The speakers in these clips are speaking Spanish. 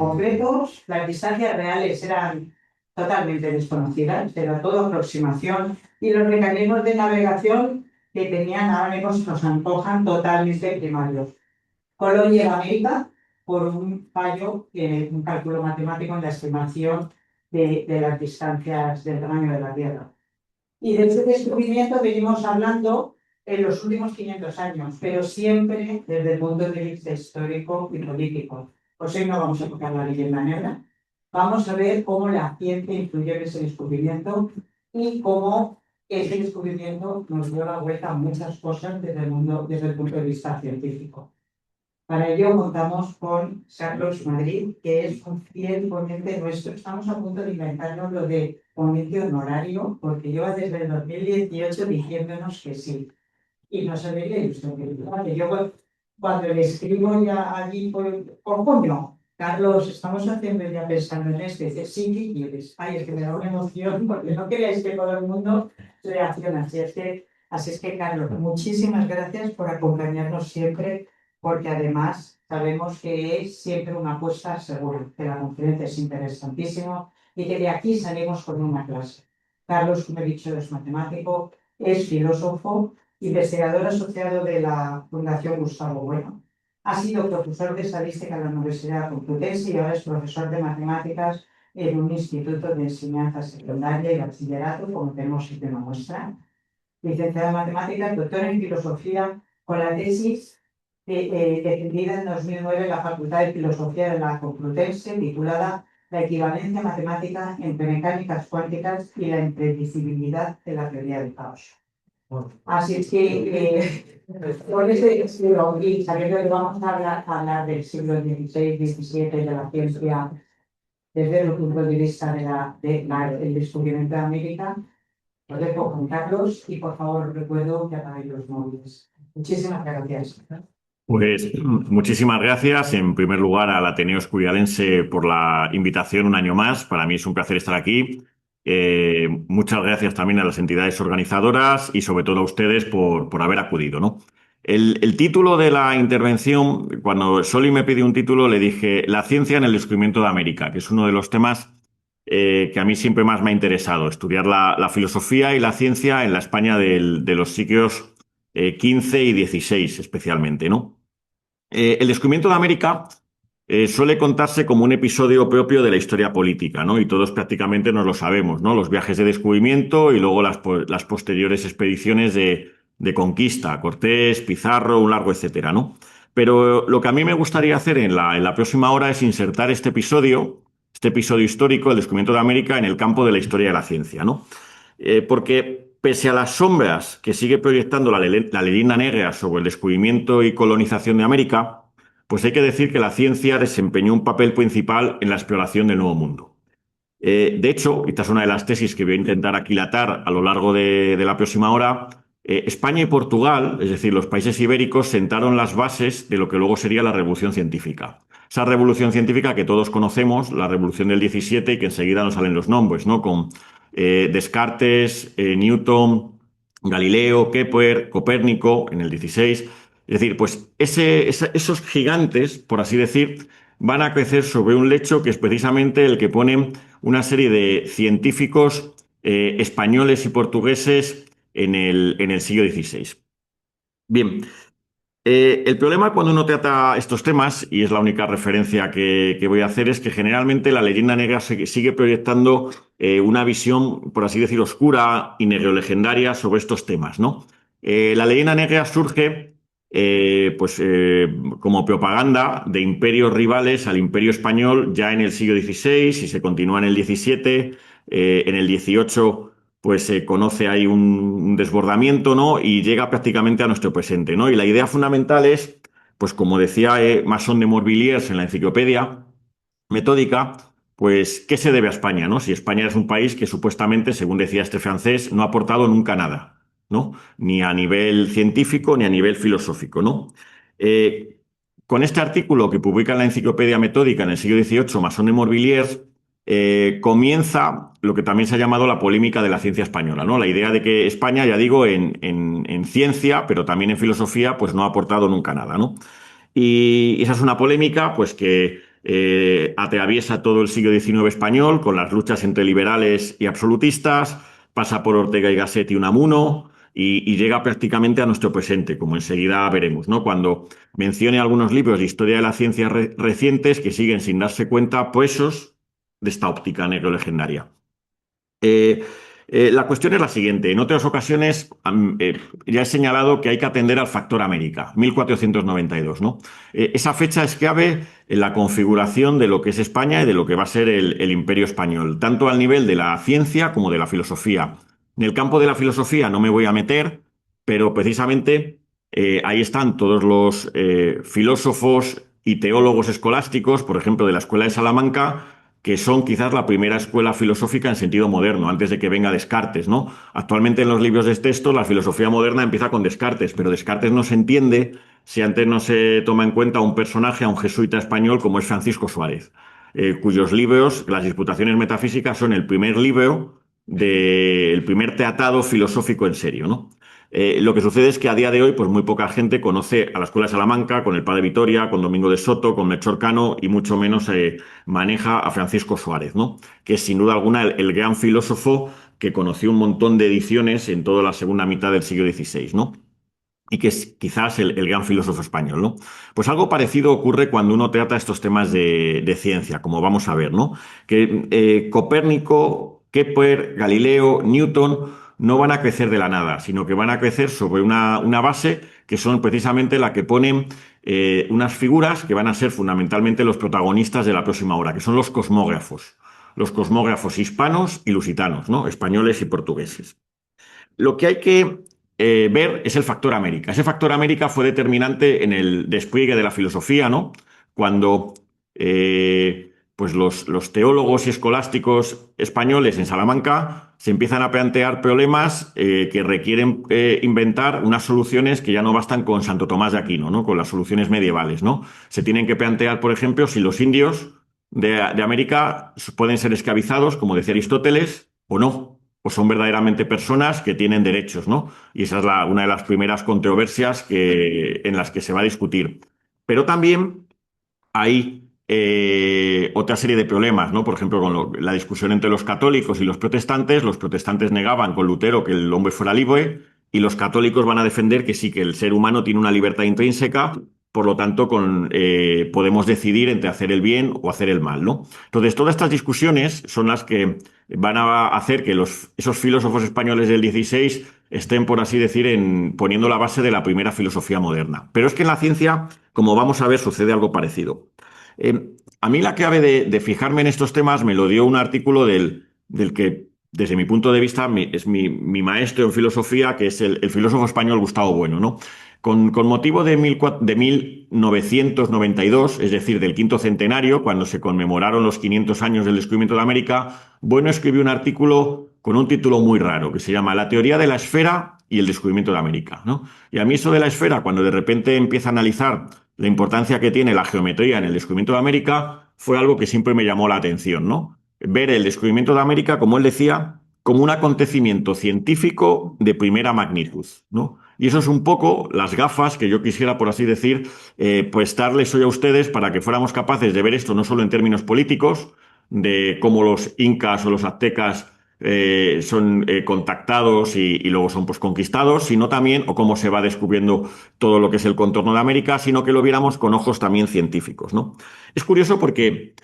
incompletos, las distancias reales eran totalmente desconocidas, era todo aproximación, y los mecanismos de navegación que tenían ahora mismo se nos antojan totalmente primarios. Colón llega a América por un fallo, un cálculo matemático en la estimación de las distancias del tamaño de la Tierra. Y de ese descubrimiento venimos hablando en los últimos 500 años, pero siempre desde el punto de vista histórico y político. Pues hoy no vamos a tocar la leyenda negra, vamos a ver cómo la ciencia influyó en ese descubrimiento y cómo ese descubrimiento nos dio la vuelta a muchas cosas desde el punto de vista científico. Para ello contamos con Carlos Madrid, que es un fiel ponente nuestro. Estamos a punto de inventarnos lo de ponente honorario, porque lleva desde el 2018 diciéndonos que sí. Y no se veía usted que yo cuando le escribo ya allí por coño, Carlos, estamos haciendo ya pensando en este, dice, sí, ¿qué quieres? Ay, es que me da una emoción, porque no queréis que todo el mundo reaccione. Así es que, Carlos, muchísimas gracias por acompañarnos siempre, porque además sabemos que es siempre una apuesta segura, que la conferencia es interesantísimo y que de aquí salimos con una clase. Carlos, como he dicho, es matemático, es filósofo, investigador asociado de la Fundación Gustavo Bueno. Ha sido profesor de estadística en la Universidad Complutense y ahora es profesor de matemáticas en un instituto de enseñanza secundaria y bachillerato, como tenemos aquí una muestra. Licenciado en matemáticas, doctor en filosofía, con la tesis defendida en 2009 en la Facultad de Filosofía de la Complutense, titulada La equivalencia matemática entre mecánicas cuánticas y la impredecibilidad de la teoría del caos. Así es que con este siglo, y sabiendo que vamos a hablar del siglo XVI, XVII, de la ciencia, desde el punto de vista del descubrimiento de América, lo dejo con Carlos y por favor recuerdo que apaguéis los móviles. Muchísimas gracias. Pues muchísimas gracias en primer lugar al Ateneo Escurialense por la invitación un año más. Para mí es un placer estar aquí. Muchas gracias también a las entidades organizadoras y sobre todo a ustedes por haber acudido, ¿no? El título de la intervención, cuando Soli me pidió un título, le dije La ciencia en el descubrimiento de América, que es uno de los temas que a mí siempre más me ha interesado, estudiar la filosofía y la ciencia en la España de los siglos XV y XVI especialmente, ¿no? El descubrimiento de América suele contarse como un episodio propio de la historia política, ¿no? Y todos prácticamente nos lo sabemos, ¿no? Los viajes de descubrimiento y luego las posteriores expediciones de conquista, Cortés, Pizarro, un largo etcétera, ¿no? Pero lo que a mí me gustaría hacer en la próxima hora es insertar este episodio histórico, el descubrimiento de América, en el campo de la historia de la ciencia, ¿no? Porque pese a las sombras que sigue proyectando la leyenda negra sobre el descubrimiento y colonización de América, pues hay que decir que la ciencia desempeñó un papel principal en la exploración del Nuevo Mundo. De hecho, esta es una de las tesis que voy a intentar aquilatar a lo largo de la próxima hora. España y Portugal, es decir, los países ibéricos, sentaron las bases de lo que luego sería la revolución científica. Esa revolución científica que todos conocemos, la revolución del 17, y que enseguida nos salen los nombres, ¿no? Con Descartes, Newton, Galileo, Kepler, Copérnico en el 16. Es decir, pues esos gigantes, por así decir, van a crecer sobre un lecho que es precisamente el que ponen una serie de científicos españoles y portugueses en el siglo XVI. Bien, el problema cuando uno trata estos temas, y es la única referencia que voy a hacer, es que generalmente la leyenda negra sigue proyectando una visión, por así decir, oscura y negrolegendaria sobre estos temas, ¿no? La leyenda negra surge como propaganda de imperios rivales al imperio español ya en el siglo XVI y se continúa en el XVII, en el XVIII pues se conoce ahí un desbordamiento, ¿no? Y llega prácticamente a nuestro presente, ¿no? Y la idea fundamental es, pues como decía Masson de Morvilliers en la enciclopedia metódica, pues ¿qué se debe a España, ¿no? Si España es un país que supuestamente, según decía este francés, no ha aportado nunca nada, ¿no? Ni a nivel científico ni a nivel filosófico, ¿no? Con este artículo que publica en la enciclopedia metódica en el siglo XVIII, Masson de Morvilliers, comienza lo que también se ha llamado la polémica de la ciencia española, ¿no? La idea de que España, ya digo, en ciencia, pero también en filosofía, pues no ha aportado nunca nada, ¿no? Y esa es una polémica, pues que atraviesa todo el siglo XIX español con las luchas entre liberales y absolutistas, pasa por Ortega y Gasset y Unamuno y llega prácticamente a nuestro presente, como enseguida veremos, ¿no? Cuando mencione algunos libros de historia de la ciencia recientes que siguen sin darse cuenta, presos de esta óptica negro-legendaria. Eh, la cuestión es la siguiente. En otras ocasiones ya he señalado que hay que atender al factor América, 1492, ¿no? Esa fecha es clave en la configuración de lo que es España y de lo que va a ser el Imperio español, tanto al nivel de la ciencia como de la filosofía. En el campo de la filosofía no me voy a meter, pero precisamente ahí están todos los filósofos y teólogos escolásticos, por ejemplo, de la Escuela de Salamanca, que son quizás la primera escuela filosófica en sentido moderno, antes de que venga Descartes, ¿no? Actualmente en los libros de texto la filosofía moderna empieza con Descartes, pero Descartes no se entiende si antes no se toma en cuenta a un personaje, a un jesuita español como es Francisco Suárez, cuyos libros, las Disputaciones Metafísicas, son el primer libro del primer tratado filosófico en serio, ¿no? Lo que sucede es que a día de hoy, pues muy poca gente conoce a la Escuela de Salamanca, con el Padre Vitoria, con Domingo de Soto, con Melchor Cano y mucho menos maneja a Francisco Suárez, ¿no? Que es sin duda alguna el gran filósofo que conoció un montón de ediciones en toda la segunda mitad del siglo XVI, ¿no? Y que es quizás el gran filósofo español, ¿no? Pues algo parecido ocurre cuando uno trata estos temas de ciencia, como vamos a ver, ¿no? Que Copérnico, Kepler, Galileo, Newton no van a crecer de la nada, sino que van a crecer sobre una base que son precisamente la que ponen unas figuras que van a ser fundamentalmente los protagonistas de la próxima hora, que son los cosmógrafos hispanos y lusitanos, ¿no? Españoles y portugueses. Lo que hay que ver es el factor América. Ese factor América fue determinante en el despliegue de la filosofía, ¿no? Cuando pues los teólogos y escolásticos españoles en Salamanca se empiezan a plantear problemas que requieren inventar unas soluciones que ya no bastan con Santo Tomás de Aquino, ¿no? Con las soluciones medievales, ¿no? Se tienen que plantear, por ejemplo, si los indios de América pueden ser esclavizados, como decía Aristóteles, o no, o son verdaderamente personas que tienen derechos, ¿no? Y esa es una de las primeras controversias en las que se va a discutir. Pero también hay otra serie de problemas, ¿no? Por ejemplo, con la discusión entre los católicos y los protestantes negaban con Lutero que el hombre fuera libre y los católicos van a defender que sí, que el ser humano tiene una libertad intrínseca, por lo tanto podemos decidir entre hacer el bien o hacer el mal, ¿no? Entonces, todas estas discusiones son las que van a hacer que esos filósofos españoles del XVI estén, por así decir, poniendo la base de la primera filosofía moderna. Pero es que en la ciencia, como vamos a ver, sucede algo parecido. A mí la clave de fijarme en estos temas me lo dio un artículo del que, desde mi punto de vista, es mi maestro en filosofía, que es el filósofo español Gustavo Bueno, ¿no? Con motivo de 1992, es decir, del quinto centenario, cuando se conmemoraron los 500 años del descubrimiento de América, Bueno escribió un artículo con un título muy raro, que se llama La teoría de la esfera y el descubrimiento de América, ¿no? Y a mí eso de la esfera, cuando de repente empieza a analizar la importancia que tiene la geometría en el descubrimiento de América, fue algo que siempre me llamó la atención, ¿no? Ver el descubrimiento de América, como él decía, como un acontecimiento científico de primera magnitud, ¿no? Y eso es un poco las gafas que yo quisiera, por así decir, pues darles hoy a ustedes para que fuéramos capaces de ver esto no solo en términos políticos, de cómo los incas o los aztecas son contactados y luego son pues conquistados, sino también, o cómo se va descubriendo todo lo que es el contorno de América, sino que lo viéramos con ojos también científicos, ¿no? Es curioso porque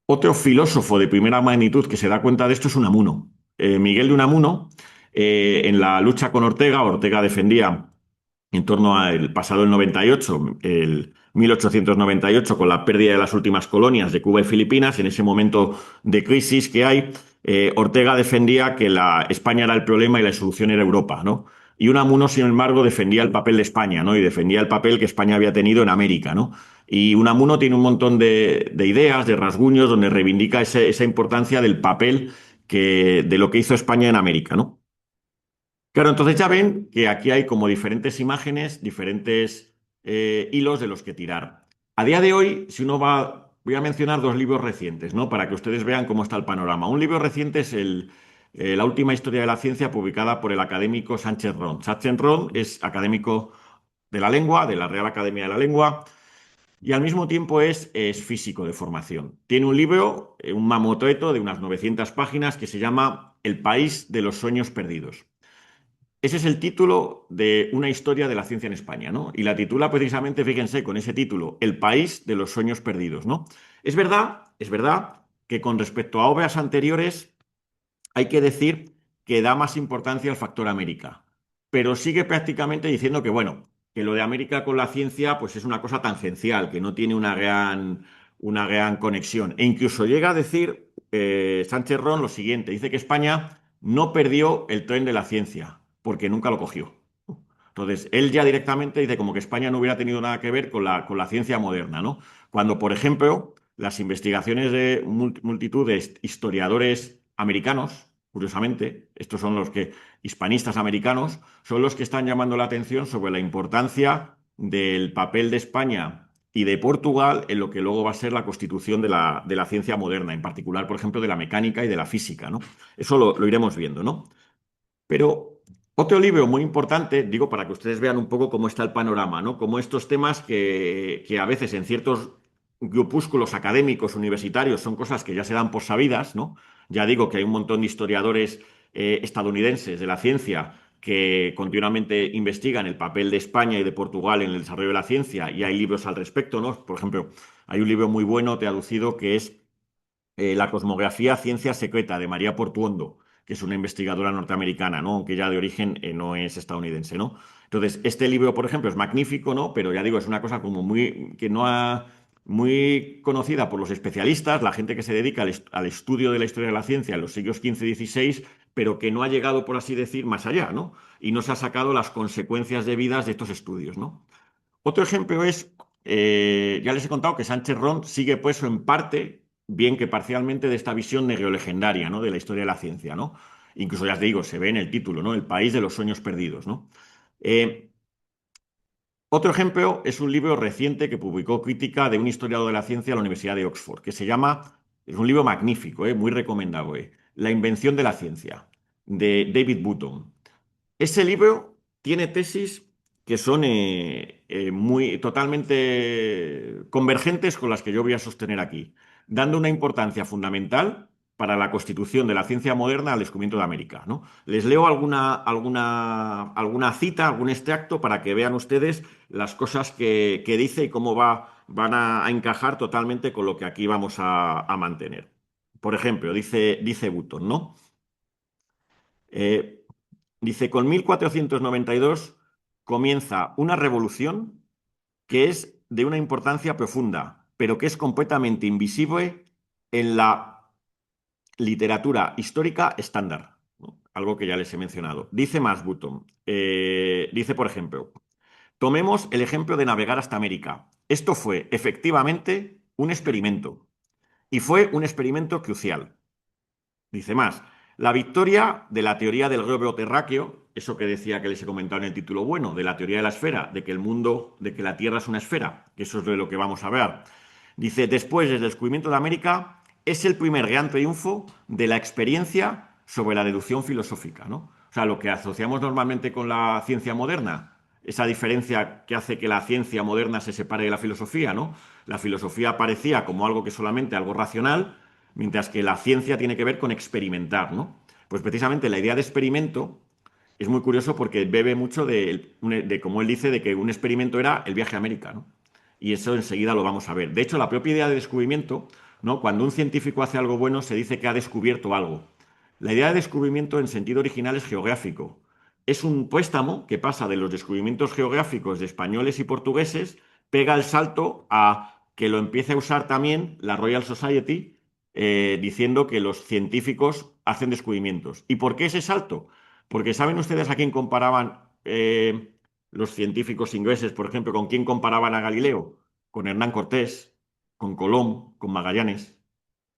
otro filósofo de primera magnitud que se da cuenta de esto es Unamuno. Miguel de Unamuno, en la lucha con Ortega defendía en torno al pasado el 98, el 1898, con la pérdida de las últimas colonias de Cuba y Filipinas, en ese momento de crisis que hay, Ortega defendía que España era el problema y la solución era Europa, ¿no? Y Unamuno, sin embargo, defendía el papel de España, ¿no? Y defendía el papel que España había tenido en América, ¿no? Y Unamuno tiene un montón de ideas, de rasguños, donde reivindica esa importancia del papel de lo que hizo España en América, ¿no? Claro, entonces ya ven que aquí hay como diferentes imágenes, diferentes hilos de los que tirar. A día de hoy, si uno voy a mencionar dos libros recientes, ¿no? Para que ustedes vean cómo está el panorama. Un libro reciente es La última historia de la ciencia, publicada por el académico Sánchez Ron. Sánchez Ron es académico de la lengua, de la Real Academia de la Lengua, y al mismo tiempo es físico de formación. Tiene un libro, un mamotreto de unas 900 páginas que se llama El país de los sueños perdidos. Ese es el título de una historia de la ciencia en España, ¿no? Y la titula precisamente, fíjense, con ese título, El país de los sueños perdidos, ¿no? Es verdad que con respecto a obras anteriores hay que decir que da más importancia al factor América, pero sigue prácticamente diciendo que, bueno, que lo de América con la ciencia pues es una cosa tangencial, que no tiene una gran conexión. E incluso llega a decir Sánchez Ron lo siguiente, dice que España no perdió el tren de la ciencia, porque nunca lo cogió. Entonces, él ya directamente dice como que España no hubiera tenido nada que ver con la ciencia moderna, ¿no? Cuando, por ejemplo, las investigaciones de multitud de historiadores americanos, curiosamente, estos son los que, hispanistas americanos, son los que están llamando la atención sobre la importancia del papel de España y de Portugal en lo que luego va a ser la constitución de la ciencia moderna, en particular, por ejemplo, de la mecánica y de la física, ¿no? Eso lo iremos viendo, ¿no? Pero otro libro muy importante, digo, para que ustedes vean un poco cómo está el panorama, ¿no? Cómo estos temas que a veces en ciertos grupúsculos académicos universitarios son cosas que ya se dan por sabidas, ¿no? Ya digo que hay un montón de historiadores estadounidenses de la ciencia que continuamente investigan el papel de España y de Portugal en el desarrollo de la ciencia y hay libros al respecto, ¿no? Por ejemplo, hay un libro muy bueno traducido que es La cosmografía ciencia secreta de María Portuondo, que es una investigadora norteamericana, ¿no? Aunque ya de origen no es estadounidense, ¿no? Entonces, este libro, por ejemplo, es magnífico, ¿no? Pero ya digo, es una cosa como muy conocida por los especialistas, la gente que se dedica al estudio de la historia de la ciencia en los siglos XV y XVI, pero que no ha llegado, por así decir, más allá, ¿no? Y no se ha sacado las consecuencias debidas de estos estudios, ¿no? Otro ejemplo es, ya les he contado que Sánchez Ron sigue puesto en parte, bien que parcialmente, de esta visión neolegendaria, ¿no? De la historia de la ciencia, ¿no? Incluso ya os digo, se ve en el título, ¿no? El país de los sueños perdidos, ¿no? Eh, Otro ejemplo es un libro reciente que publicó Crítica de un historiador de la ciencia de la Universidad de Oxford, que se llama, es un libro magnífico, muy recomendable, La invención de la ciencia, de David Button. Ese libro tiene tesis que son muy totalmente convergentes con las que yo voy a sostener aquí, dando una importancia fundamental para la constitución de la ciencia moderna al descubrimiento de América, ¿no? Les leo alguna cita, algún extracto para que vean ustedes las cosas que dice y cómo van a encajar totalmente con lo que aquí vamos a mantener. Por ejemplo, dice Button, ¿no? Eh, Dice, con 1492 comienza una revolución que es de una importancia profunda, pero que es completamente invisible en la literatura histórica estándar, ¿no? Algo que ya les he mencionado. Dice más Button. Dice, por ejemplo, tomemos el ejemplo de navegar hasta América. Esto fue efectivamente un experimento, y fue un experimento crucial. Dice más, la victoria de la teoría del globo terráqueo, eso que decía que les he comentado en el título bueno, de la teoría de la esfera, de que el mundo, de que la Tierra es una esfera, que eso es de lo que vamos a ver. Dice, después del descubrimiento de América, es el primer gran triunfo de la experiencia sobre la deducción filosófica, ¿no? O sea, lo que asociamos normalmente con la ciencia moderna, esa diferencia que hace que la ciencia moderna se separe de la filosofía, ¿no? La filosofía aparecía como algo que solamente algo racional, mientras que la ciencia tiene que ver con experimentar, ¿no? Pues precisamente la idea de experimento es muy curioso porque bebe mucho como él dice, de que un experimento era el viaje a América, ¿no? Y eso enseguida lo vamos a ver. De hecho, la propia idea de descubrimiento, ¿no? Cuando un científico hace algo bueno, se dice que ha descubierto algo. La idea de descubrimiento en sentido original es geográfico. Es un préstamo que pasa de los descubrimientos geográficos de españoles y portugueses, pega el salto a que lo empiece a usar también la Royal Society, diciendo que los científicos hacen descubrimientos. ¿Y por qué ese salto? Porque ¿saben ustedes a quién comparaban los científicos ingleses, por ejemplo, con quién comparaban a Galileo? Con Hernán Cortés, con Colón, con Magallanes.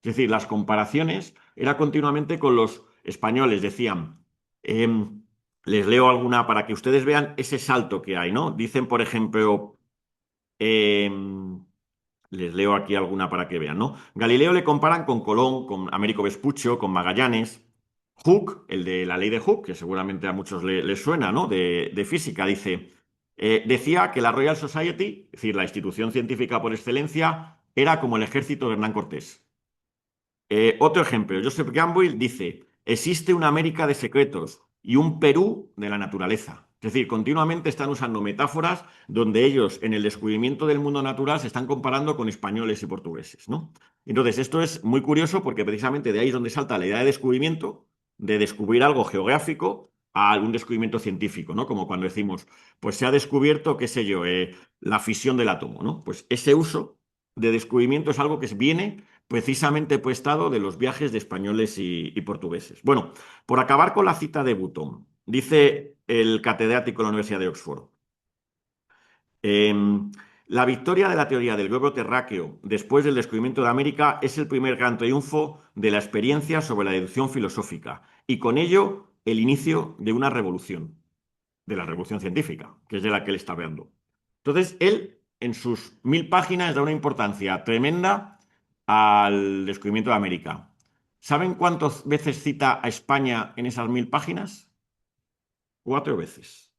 Es decir, las comparaciones era continuamente con los españoles. Decían, les leo alguna para que ustedes vean ese salto que hay, ¿no? Dicen, por ejemplo, les leo aquí alguna para que vean, ¿no? Galileo le comparan con Colón, con Américo Vespuccio, con Magallanes. Hooke, el de la ley de Hooke, que seguramente a muchos les suena, ¿no? De física, dice, Decía que la Royal Society, es decir, la institución científica por excelencia, era como el ejército de Hernán Cortés. Otro ejemplo, Joseph Gamble dice, existe una América de secretos y un Perú de la naturaleza. Es decir, continuamente están usando metáforas donde ellos en el descubrimiento del mundo natural se están comparando con españoles y portugueses, ¿no? Entonces, esto es muy curioso porque precisamente de ahí es donde salta la idea de descubrimiento, de descubrir algo geográfico a algún descubrimiento científico, ¿no? Como cuando decimos, pues se ha descubierto, qué sé yo, la fisión del átomo, ¿no? Pues ese uso de descubrimiento es algo que viene precisamente prestado de los viajes de españoles y portugueses. Bueno, por acabar con la cita de Button, dice el catedrático de la Universidad de Oxford, la victoria de la teoría del globo terráqueo después del descubrimiento de América es el primer gran triunfo de la experiencia sobre la deducción filosófica y con ello el inicio de una revolución, de la revolución científica, que es de la que él está hablando. Entonces, él, en sus 1000 páginas, da una importancia tremenda al descubrimiento de América. ¿Saben cuántas veces cita a España en esas 1000 páginas? 4 veces.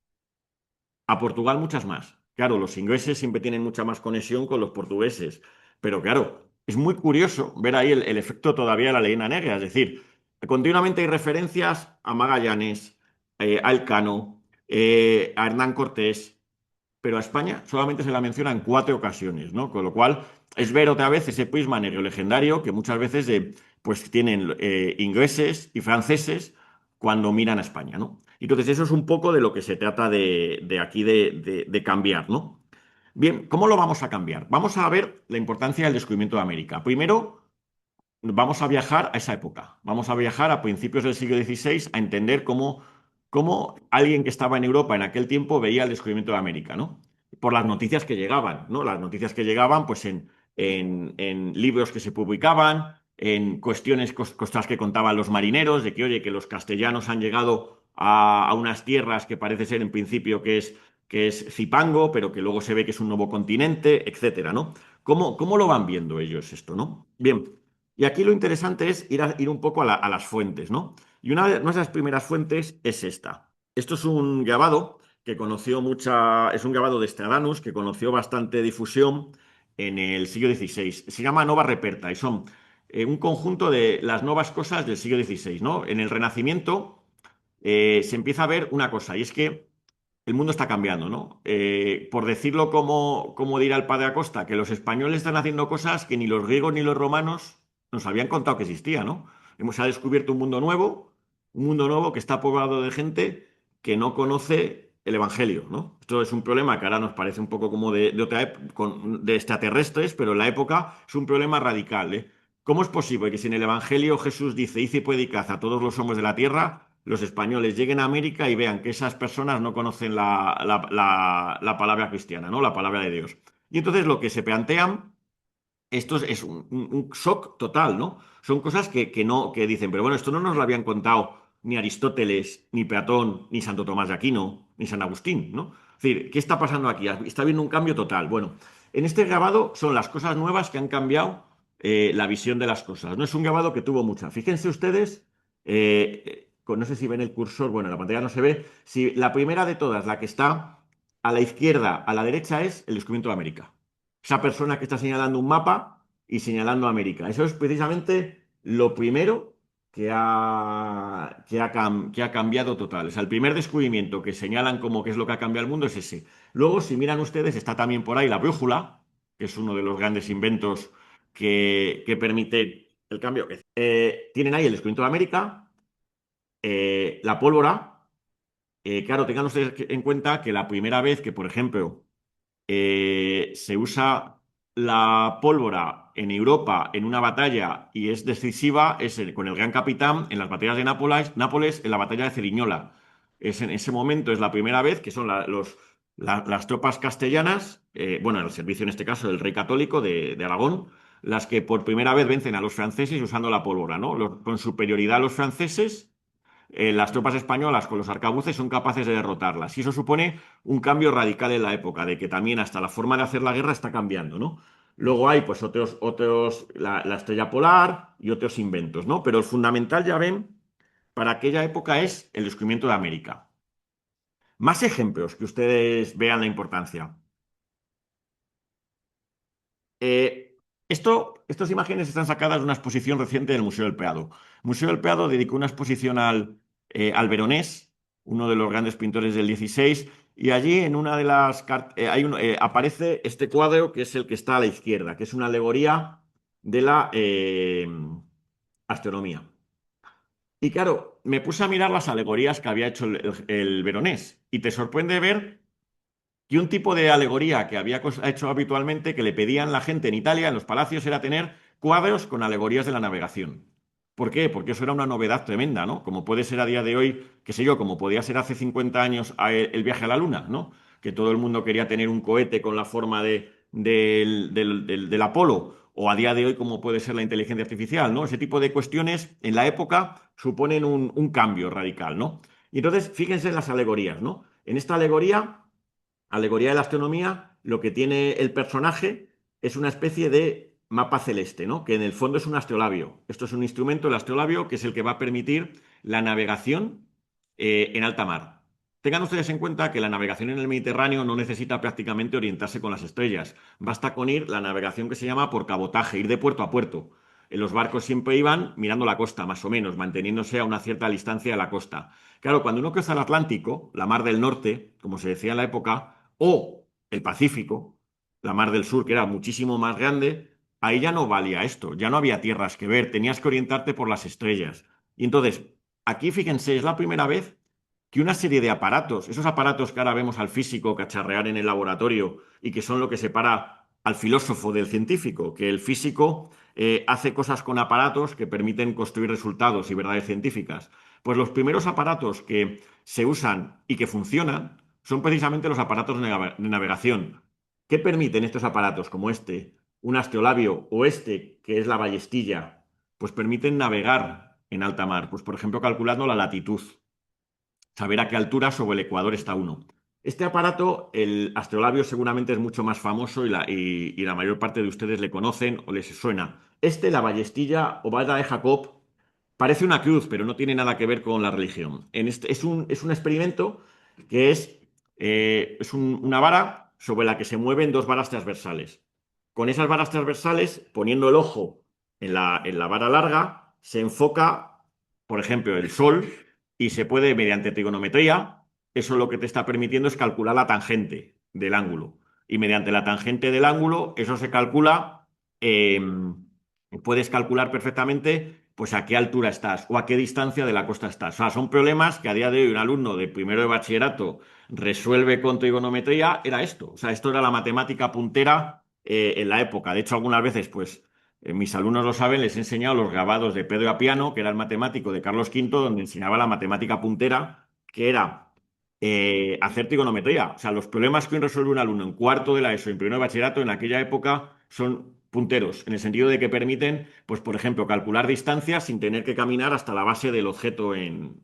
A Portugal muchas más. Claro, los ingleses siempre tienen mucha más conexión con los portugueses, pero claro, es muy curioso ver ahí el efecto todavía de la leyenda negra, es decir, continuamente hay referencias a Magallanes, a Elcano, a Hernán Cortés, pero a España solamente se la menciona en 4 ocasiones, ¿no? Con lo cual es ver otra vez ese prisma negro legendario que muchas veces pues tienen ingleses y franceses cuando miran a España, ¿no? Entonces eso es un poco de lo que se trata de aquí de cambiar, ¿no? Bien, ¿cómo lo vamos a cambiar? Vamos a ver la importancia del descubrimiento de América. Primero, vamos a viajar a esa época. Vamos a viajar a principios del siglo XVI a entender cómo alguien que estaba en Europa en aquel tiempo veía el descubrimiento de América, ¿no? Por las noticias que llegaban, ¿no? Las noticias que llegaban, pues en libros que se publicaban, en cuestiones, cosas que contaban los marineros, de que, oye, que los castellanos han llegado a unas tierras que parece ser en principio que es Zipango, pero que luego se ve que es un nuevo continente, etcétera, ¿no? ¿Cómo lo van viendo ellos esto, ¿no? Bien. Y aquí lo interesante es ir un poco a las fuentes, ¿no? Y una de nuestras primeras fuentes es esta. Esto es un grabado que conoció es un grabado de Stradanus que conoció bastante difusión en el siglo XVI. Se llama Nova Reperta y son un conjunto de las nuevas cosas del siglo XVI, ¿no? En el Renacimiento se empieza a ver una cosa y es que el mundo está cambiando, ¿no? Por decirlo como dirá el padre Acosta, que los españoles están haciendo cosas que ni los griegos ni los romanos nos habían contado que existía, ¿no? Ha descubierto un mundo nuevo que está poblado de gente que no conoce el Evangelio, ¿no? Esto es un problema que ahora nos parece un poco como de otra de extraterrestres, pero en la época es un problema radical, ¿eh? ¿Cómo es posible que si en el Evangelio Jesús dice, id y predicad a todos los hombres de la tierra, los españoles lleguen a América y vean que esas personas no conocen la palabra cristiana, ¿no? La palabra de Dios? Y entonces lo que se plantean esto es un shock total, ¿no? Son cosas que dicen, pero bueno, esto no nos lo habían contado ni Aristóteles, ni Platón, ni Santo Tomás de Aquino, ni San Agustín, ¿no? Es decir, ¿qué está pasando aquí? Está habiendo un cambio total. Bueno, en este grabado son las cosas nuevas que han cambiado la visión de las cosas. No es un grabado que tuvo mucha. Fíjense ustedes, no sé si ven el cursor, bueno, en la pantalla no se ve, si la primera de todas, la que está a la izquierda, a la derecha, es el descubrimiento de América. Esa persona que está señalando un mapa y señalando América. Eso es precisamente lo primero que ha cambiado total. O sea, el primer descubrimiento que señalan como que es lo que ha cambiado el mundo es ese. Luego, si miran ustedes, está también por ahí la brújula, que es uno de los grandes inventos que permite el cambio. Tienen ahí el descubrimiento de América, la pólvora. Claro, tengan ustedes en cuenta que la primera vez que, por ejemplo, se usa la pólvora en Europa en una batalla y es decisiva con el Gran Capitán en las batallas de Nápoles en la batalla de Ceriñola. En ese momento es la primera vez que son las tropas castellanas, bueno, el servicio en este caso del rey católico de Aragón, las que por primera vez vencen a los franceses usando la pólvora, ¿no? Con superioridad a los franceses, las tropas españolas con los arcabuces son capaces de derrotarlas. Y eso supone un cambio radical en la época, de que también hasta la forma de hacer la guerra está cambiando, ¿no? Luego hay pues la estrella polar y otros inventos, ¿no? Pero el fundamental, ya ven, para aquella época es el descubrimiento de América. Más ejemplos que ustedes vean la importancia. Estas imágenes están sacadas de una exposición reciente del Museo del Prado. El Museo del Prado dedicó una exposición al Veronés, uno de los grandes pintores del 16, y allí en una de las aparece este cuadro que es el que está a la izquierda, que es una alegoría de la astronomía. Y claro, me puse a mirar las alegorías que había hecho el Veronés y te sorprende ver y un tipo de alegoría que había hecho habitualmente, que le pedían la gente en Italia, en los palacios, era tener cuadros con alegorías de la navegación. ¿Por qué? Porque eso era una novedad tremenda, ¿no? Como puede ser a día de hoy, qué sé yo, como podía ser hace 50 años el viaje a la Luna, ¿no? Que todo el mundo quería tener un cohete con la forma del Apolo, o a día de hoy como puede ser la inteligencia artificial, ¿no? Ese tipo de cuestiones en la época suponen un cambio radical, ¿no? Y entonces, fíjense en las alegorías, ¿no? En esta alegoría de la astronomía, lo que tiene el personaje es una especie de mapa celeste, ¿no? Que en el fondo es un astrolabio. Esto es un instrumento, el astrolabio, que es el que va a permitir la navegación en alta mar. Tengan ustedes en cuenta que la navegación en el Mediterráneo no necesita prácticamente orientarse con las estrellas. Basta con ir la navegación que se llama por cabotaje, ir de puerto a puerto. En los barcos siempre iban mirando la costa, más o menos, manteniéndose a una cierta distancia de la costa. Claro, cuando uno cruza el Atlántico, la mar del norte, como se decía en la época, o el Pacífico, la mar del sur, que era muchísimo más grande, ahí ya no valía esto, ya no había tierras que ver, tenías que orientarte por las estrellas. Y entonces, aquí fíjense, es la primera vez que una serie de aparatos, esos aparatos que ahora vemos al físico cacharrear en el laboratorio y que son lo que separa al filósofo del científico, que el físico hace cosas con aparatos que permiten construir resultados y verdades científicas. Pues los primeros aparatos que se usan y que funcionan son precisamente los aparatos de navegación. ¿Qué permiten estos aparatos como este, un astrolabio o este, que es la ballestilla? Pues permiten navegar en alta mar, pues por ejemplo calculando la latitud, saber a qué altura sobre el ecuador está uno. Este aparato, el astrolabio, seguramente es mucho más famoso y la mayor parte de ustedes le conocen o les suena. La ballestilla o bala de Jacob, parece una cruz, pero no tiene nada que ver con la religión. Es un experimento que es una vara sobre la que se mueven dos varas transversales. Con esas varas transversales, poniendo el ojo en la vara larga, se enfoca, por ejemplo, el sol y se puede, mediante trigonometría, eso lo que te está permitiendo es calcular la tangente del ángulo. Y mediante la tangente del ángulo, eso se calcula, eh, puedes calcular perfectamente pues a qué altura estás o a qué distancia de la costa estás. O sea, son problemas que a día de hoy un alumno de primero de bachillerato resuelve con trigonometría, era esto. O sea, esto era la matemática puntera en la época. De hecho, algunas veces, pues, mis alumnos lo saben, les he enseñado los grabados de Pedro Apiano, que era el matemático de Carlos V, donde enseñaba la matemática puntera, que era hacer trigonometría. O sea, los problemas que hoy resuelve un alumno en cuarto de la ESO, en primero de bachillerato, en aquella época son punteros, en el sentido de que permiten, pues, por ejemplo, calcular distancias sin tener que caminar hasta la base del objeto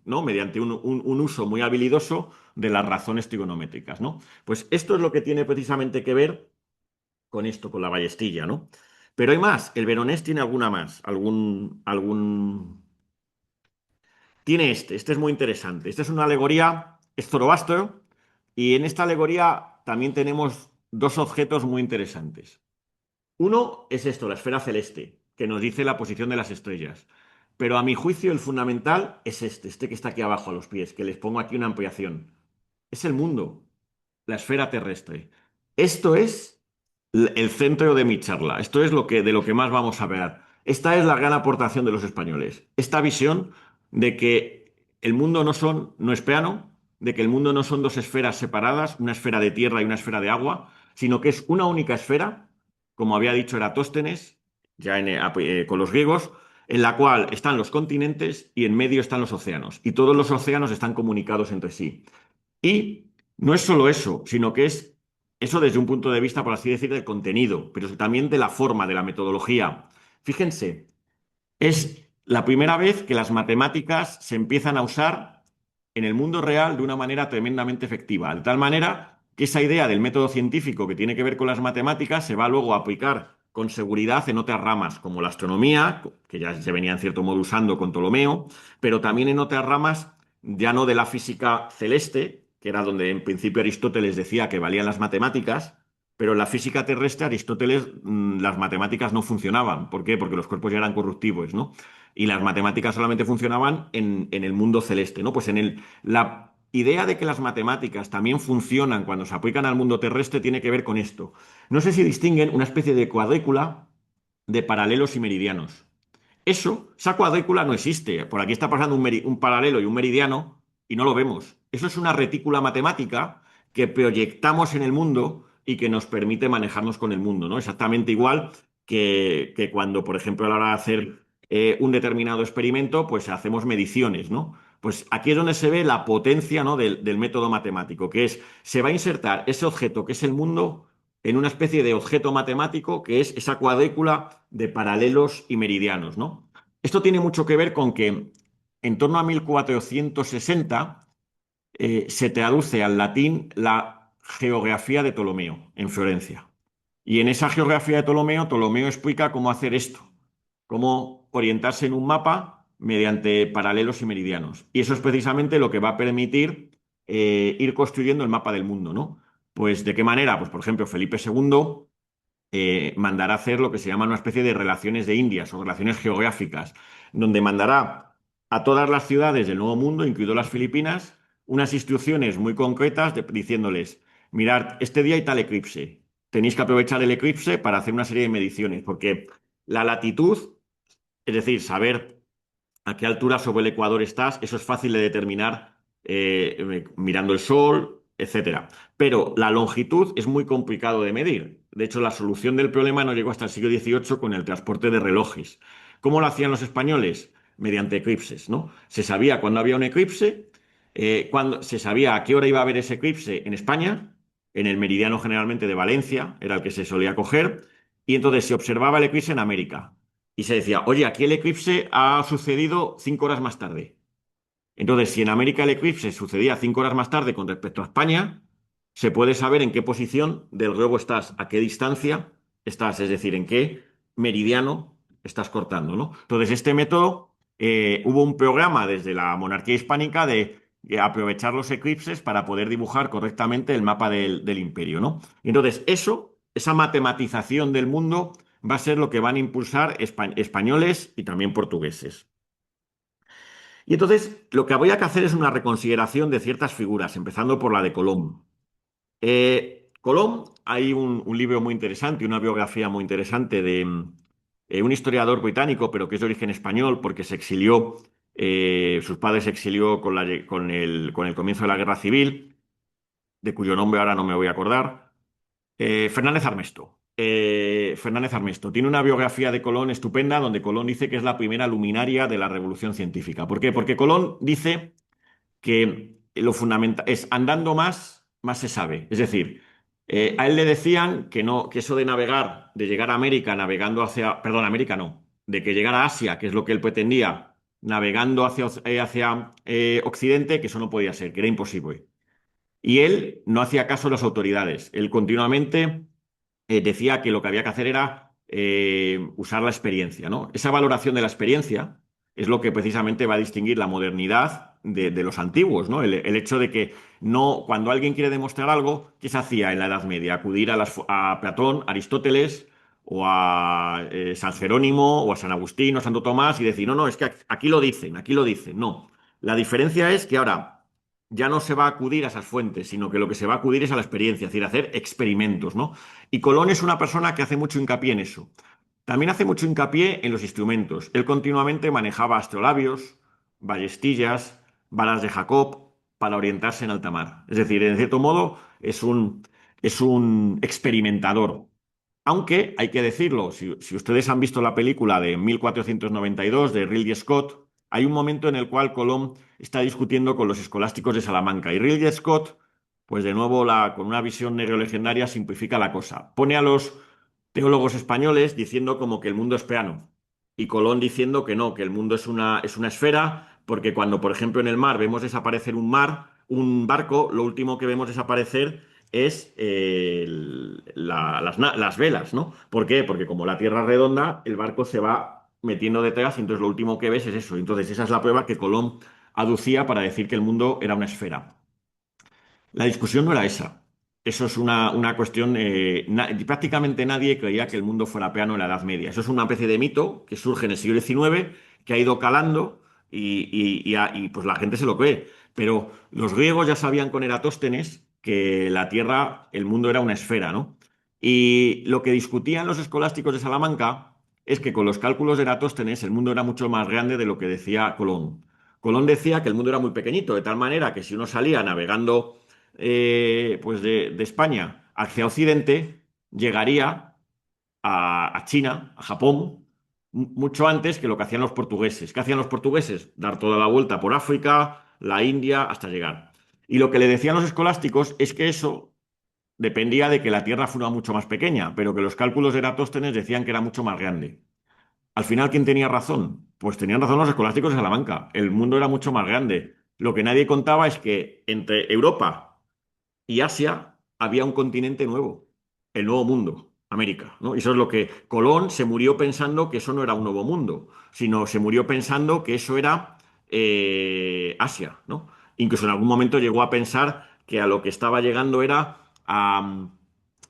¿no? Mediante un uso muy habilidoso de las razones trigonométricas, ¿no? Pues esto es lo que tiene precisamente que ver con esto, con la ballestilla, ¿no? Pero hay más, el Veronés tiene alguna más, Tiene este es muy interesante. Esta es una alegoría, es Zoroastro, y en esta alegoría también tenemos dos objetos muy interesantes. Uno es esto, la esfera celeste, que nos dice la posición de las estrellas. Pero a mi juicio el fundamental es este que está aquí abajo a los pies, que les pongo aquí una ampliación. Es el mundo, la esfera terrestre. Esto es el centro de mi charla. Esto es de lo que más vamos a ver. Esta es la gran aportación de los españoles. Esta visión de que el mundo no es plano, de que el mundo no son dos esferas separadas, una esfera de tierra y una esfera de agua, sino que es una única esfera, como había dicho Eratóstenes, ya con los griegos, en la cual están los continentes y en medio están los océanos. Y todos los océanos están comunicados entre sí. Y no es solo eso, sino que es eso desde un punto de vista, por así decir, del contenido, pero también de la forma, de la metodología. Fíjense, es la primera vez que las matemáticas se empiezan a usar en el mundo real de una manera tremendamente efectiva, de tal manera que esa idea del método científico que tiene que ver con las matemáticas se va luego a aplicar con seguridad en otras ramas, como la astronomía, que ya se venía en cierto modo usando con Ptolomeo, pero también en otras ramas ya no de la física celeste, que era donde en principio Aristóteles decía que valían las matemáticas, pero en la física terrestre Aristóteles las matemáticas no funcionaban. ¿Por qué? Porque los cuerpos ya eran corruptibles, ¿no? Y las matemáticas solamente funcionaban en el mundo celeste, ¿no? Pues la idea de que las matemáticas también funcionan cuando se aplican al mundo terrestre tiene que ver con esto. No sé si distinguen una especie de cuadrícula de paralelos y meridianos. Esa cuadrícula no existe. Por aquí está pasando un paralelo y un meridiano y no lo vemos. Eso es una retícula matemática que proyectamos en el mundo y que nos permite manejarnos con el mundo, ¿no? Exactamente igual que cuando, por ejemplo, a la hora de hacer un determinado experimento, pues hacemos mediciones, ¿no? Pues aquí es donde se ve la potencia, ¿no? del método matemático, que es, se va a insertar ese objeto que es el mundo en una especie de objeto matemático que es esa cuadrícula de paralelos y meridianos, ¿no? Esto tiene mucho que ver con que en torno a 1460 se traduce al latín la geografía de Ptolomeo en Florencia. Y en esa geografía de Ptolomeo, Ptolomeo explica cómo hacer esto, cómo orientarse en un mapa mediante paralelos y meridianos. Y eso es precisamente lo que va a permitir ir construyendo el mapa del mundo, ¿no? Pues, ¿de qué manera? Pues, por ejemplo, Felipe II mandará a hacer lo que se llama una especie de relaciones de Indias o relaciones geográficas, donde mandará a todas las ciudades del Nuevo Mundo, incluido las Filipinas, unas instrucciones muy concretas diciéndoles, mirad, este día hay tal eclipse, tenéis que aprovechar el eclipse para hacer una serie de mediciones, porque la latitud, es decir, saber a qué altura sobre el ecuador estás, eso es fácil de determinar mirando el sol, etcétera. Pero la longitud es muy complicado de medir. De hecho, la solución del problema no llegó hasta el siglo XVIII con el transporte de relojes. ¿Cómo lo hacían los españoles? Mediante eclipses, ¿no? Se sabía cuándo había un eclipse, se sabía a qué hora iba a haber ese eclipse en España, en el meridiano generalmente de Valencia, era el que se solía coger, y entonces se observaba el eclipse en América. Y se decía, oye, aquí el eclipse ha sucedido 5 horas más tarde. Entonces, si en América el eclipse sucedía 5 horas más tarde con respecto a España, se puede saber en qué posición del globo estás, a qué distancia estás, es decir, en qué meridiano estás cortando, ¿no? Entonces, este método, hubo un programa desde la monarquía hispánica de aprovechar los eclipses para poder dibujar correctamente el mapa del imperio, ¿no? Entonces, esa matematización del mundo va a ser lo que van a impulsar españoles y también portugueses. Y entonces lo que voy a hacer es una reconsideración de ciertas figuras, empezando por la de Colón. Colón, hay un libro muy interesante, una biografía muy interesante de un historiador británico, pero que es de origen español, porque se exilió, sus padres se exilió con el comienzo de la Guerra Civil, de cuyo nombre ahora no me voy a acordar. Fernández Armesto. Fernández Armesto tiene una biografía de Colón estupenda donde Colón dice que es la primera luminaria de la revolución científica. ¿Por qué? Porque Colón dice que lo fundamental es andando más se sabe. Es decir, a él le decían que no, que eso de navegar, de llegar a América navegando perdón, América no, de que llegar a Asia, que es lo que él pretendía, navegando hacia Occidente, que eso no podía ser, que era imposible. Y él no hacía caso a las autoridades. Él continuamente decía que lo que había que hacer era usar la experiencia, ¿no? Esa valoración de la experiencia es lo que precisamente va a distinguir la modernidad de los antiguos, ¿no? El hecho de que no, cuando alguien quiere demostrar algo, ¿qué se hacía en la Edad Media? Acudir a Platón, Aristóteles o a San Jerónimo o a San Agustín o Santo Tomás y decir, no, no, es que aquí lo dicen, aquí lo dicen. No. La diferencia es que ahora ya no se va a acudir a esas fuentes, sino que lo que se va a acudir es a la experiencia, es decir, a hacer experimentos, ¿no? Y Colón es una persona que hace mucho hincapié en eso. También hace mucho hincapié en los instrumentos. Él continuamente manejaba astrolabios, ballestillas, balas de Jacob para orientarse en alta mar. Es decir, en cierto modo es un experimentador. Aunque hay que decirlo, si ustedes han visto la película de 1492 de Ridley Scott, hay un momento en el cual Colón está discutiendo con los escolásticos de Salamanca y Ridley Scott, pues de nuevo con una visión negrolegendaria simplifica la cosa. Pone a los teólogos españoles diciendo como que el mundo es plano y Colón diciendo que no, que el mundo es una esfera, porque cuando, por ejemplo, en el mar vemos desaparecer un barco, lo último que vemos desaparecer es las velas, ¿no? ¿Por qué? Porque como la Tierra es redonda, el barco se va metiendo detrás y entonces lo último que ves es eso. Entonces esa es la prueba que Colón aducía para decir que el mundo era una esfera. La discusión no era esa. Eso es una cuestión. Prácticamente nadie creía que el mundo fuera plano en la Edad Media. Eso es una especie de mito que surge en el siglo XIX, que ha ido calando y pues la gente se lo cree. Pero los griegos ya sabían con Eratóstenes que la Tierra, el mundo era una esfera, ¿no? Y lo que discutían los escolásticos de Salamanca es que con los cálculos de Eratóstenes el mundo era mucho más grande de lo que decía Colón. Colón decía que el mundo era muy pequeñito, de tal manera que si uno salía navegando pues de España hacia Occidente, llegaría a China, a Japón, mucho antes que lo que hacían los portugueses. ¿Qué hacían los portugueses? Dar toda la vuelta por África, la India, hasta llegar. Y lo que le decían los escolásticos es que eso dependía de que la Tierra fuera mucho más pequeña, pero que los cálculos de Eratóstenes decían que era mucho más grande. Al final, ¿quién tenía razón? Pues tenían razón los escolásticos de Salamanca. El mundo era mucho más grande. Lo que nadie contaba es que entre Europa y Asia había un continente nuevo, el Nuevo Mundo, América, ¿no? Y eso es lo que Colón se murió pensando que eso no era un nuevo mundo, sino se murió pensando que eso era Asia, ¿no? Incluso en algún momento llegó a pensar que a lo que estaba llegando era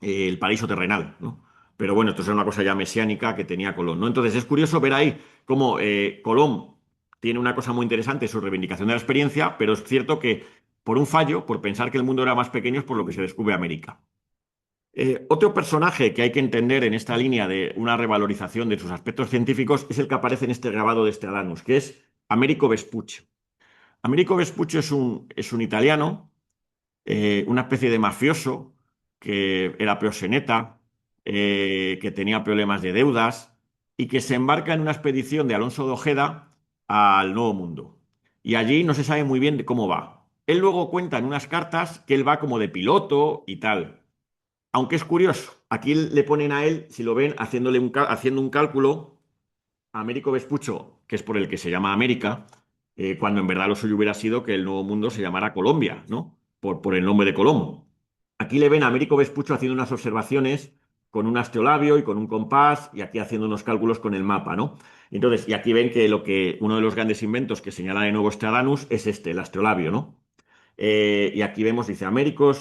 el paraíso terrenal, ¿no? Pero bueno, esto es una cosa ya mesiánica que tenía Colón, ¿no? Entonces es curioso ver ahí cómo Colón tiene una cosa muy interesante, su reivindicación de la experiencia, pero es cierto que por un fallo, por pensar que el mundo era más pequeño, es por lo que se descubre América. Otro personaje que hay que entender en esta línea de una revalorización de sus aspectos científicos es el que aparece en este grabado de Stradamus, que es Américo Vespucci. Américo Vespucci es un italiano, una especie de mafioso que era proxeneta, que tenía problemas de deudas y que se embarca en una expedición de Alonso de Ojeda al Nuevo Mundo. Y allí no se sabe muy bien de cómo va. Él luego cuenta en unas cartas que él va como de piloto y tal. Aunque es curioso, aquí le ponen a él, si lo ven, haciendo un cálculo a Américo Vespucho, que es por el que se llama América, cuando en verdad lo suyo hubiera sido que el Nuevo Mundo se llamara Colombia, ¿no? Por el nombre de Colón. Aquí le ven a Américo Vespucho haciendo unas observaciones con un astrolabio y con un compás, y aquí haciendo unos cálculos con el mapa, ¿no? Entonces, y aquí ven que uno de los grandes inventos que señala de nuevo Stradanus es este, el astrolabio, ¿no? Y aquí vemos, dice, Américo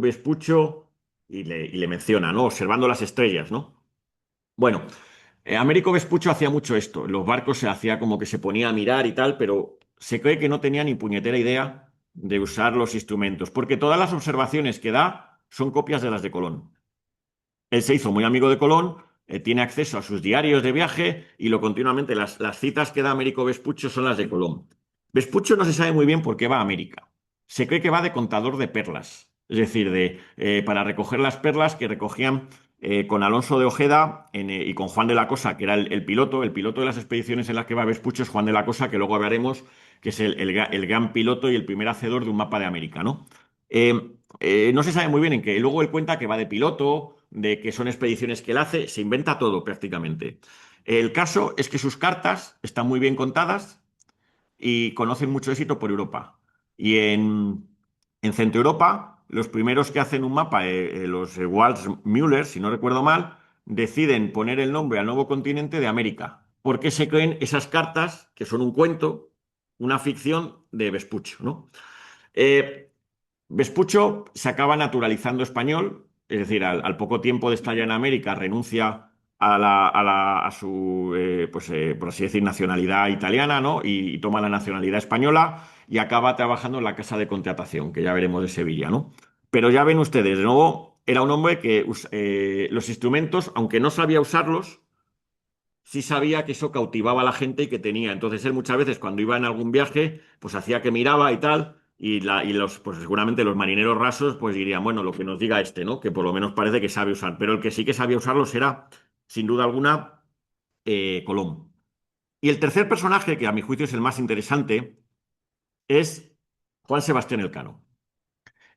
Vespucho, y le menciona, ¿no? Observando las estrellas, ¿no? Bueno, Américo Vespucho hacía mucho esto. En los barcos se hacía como que se ponía a mirar y tal, pero se cree que no tenía ni puñetera idea de usar los instrumentos, porque todas las observaciones que da son copias de las de Colón. Él se hizo muy amigo de Colón, tiene acceso a sus diarios de viaje y lo continuamente las citas que da Américo Vespucho son las de Colón. Vespucho no se sabe muy bien por qué va a América. Se cree que va de contador de perlas, es decir, para recoger las perlas que recogían con Alonso de Ojeda y con Juan de la Cosa, que era el piloto. El piloto de las expediciones en las que va Vespucho es Juan de la Cosa, que luego hablaremos, que es el gran piloto y el primer hacedor de un mapa de América, ¿no? No se sabe muy bien en qué. Luego él cuenta que va de piloto, de que son expediciones que él hace, se inventa todo prácticamente. El caso es que sus cartas están muy bien contadas y conocen mucho éxito por Europa. Y en Centro Europa, los primeros que hacen un mapa, los Walsh-Müller, si no recuerdo mal, deciden poner el nombre al nuevo continente de América. Porque se creen esas cartas, que son un cuento, una ficción de Vespuccio, ¿no? Eh, Vespucho se acaba naturalizando español, es decir, al poco tiempo de estar ya en América renuncia a su, pues, por así decir, nacionalidad italiana, ¿no? Y toma la nacionalidad española y acaba trabajando en la casa de contratación, que ya veremos de Sevilla, ¿no? Pero ya ven ustedes, de nuevo, era un hombre que los instrumentos, aunque no sabía usarlos, sí sabía que eso cautivaba a la gente y que tenía. Entonces él muchas veces cuando iba en algún viaje, pues hacía que miraba y tal, pues seguramente los marineros rasos pues dirían, bueno, lo que nos diga este, ¿no? Que por lo menos parece que sabe usar. Pero el que sí que sabía usarlos era, sin duda alguna, Colón. Y el tercer personaje, que a mi juicio es el más interesante, es Juan Sebastián Elcano.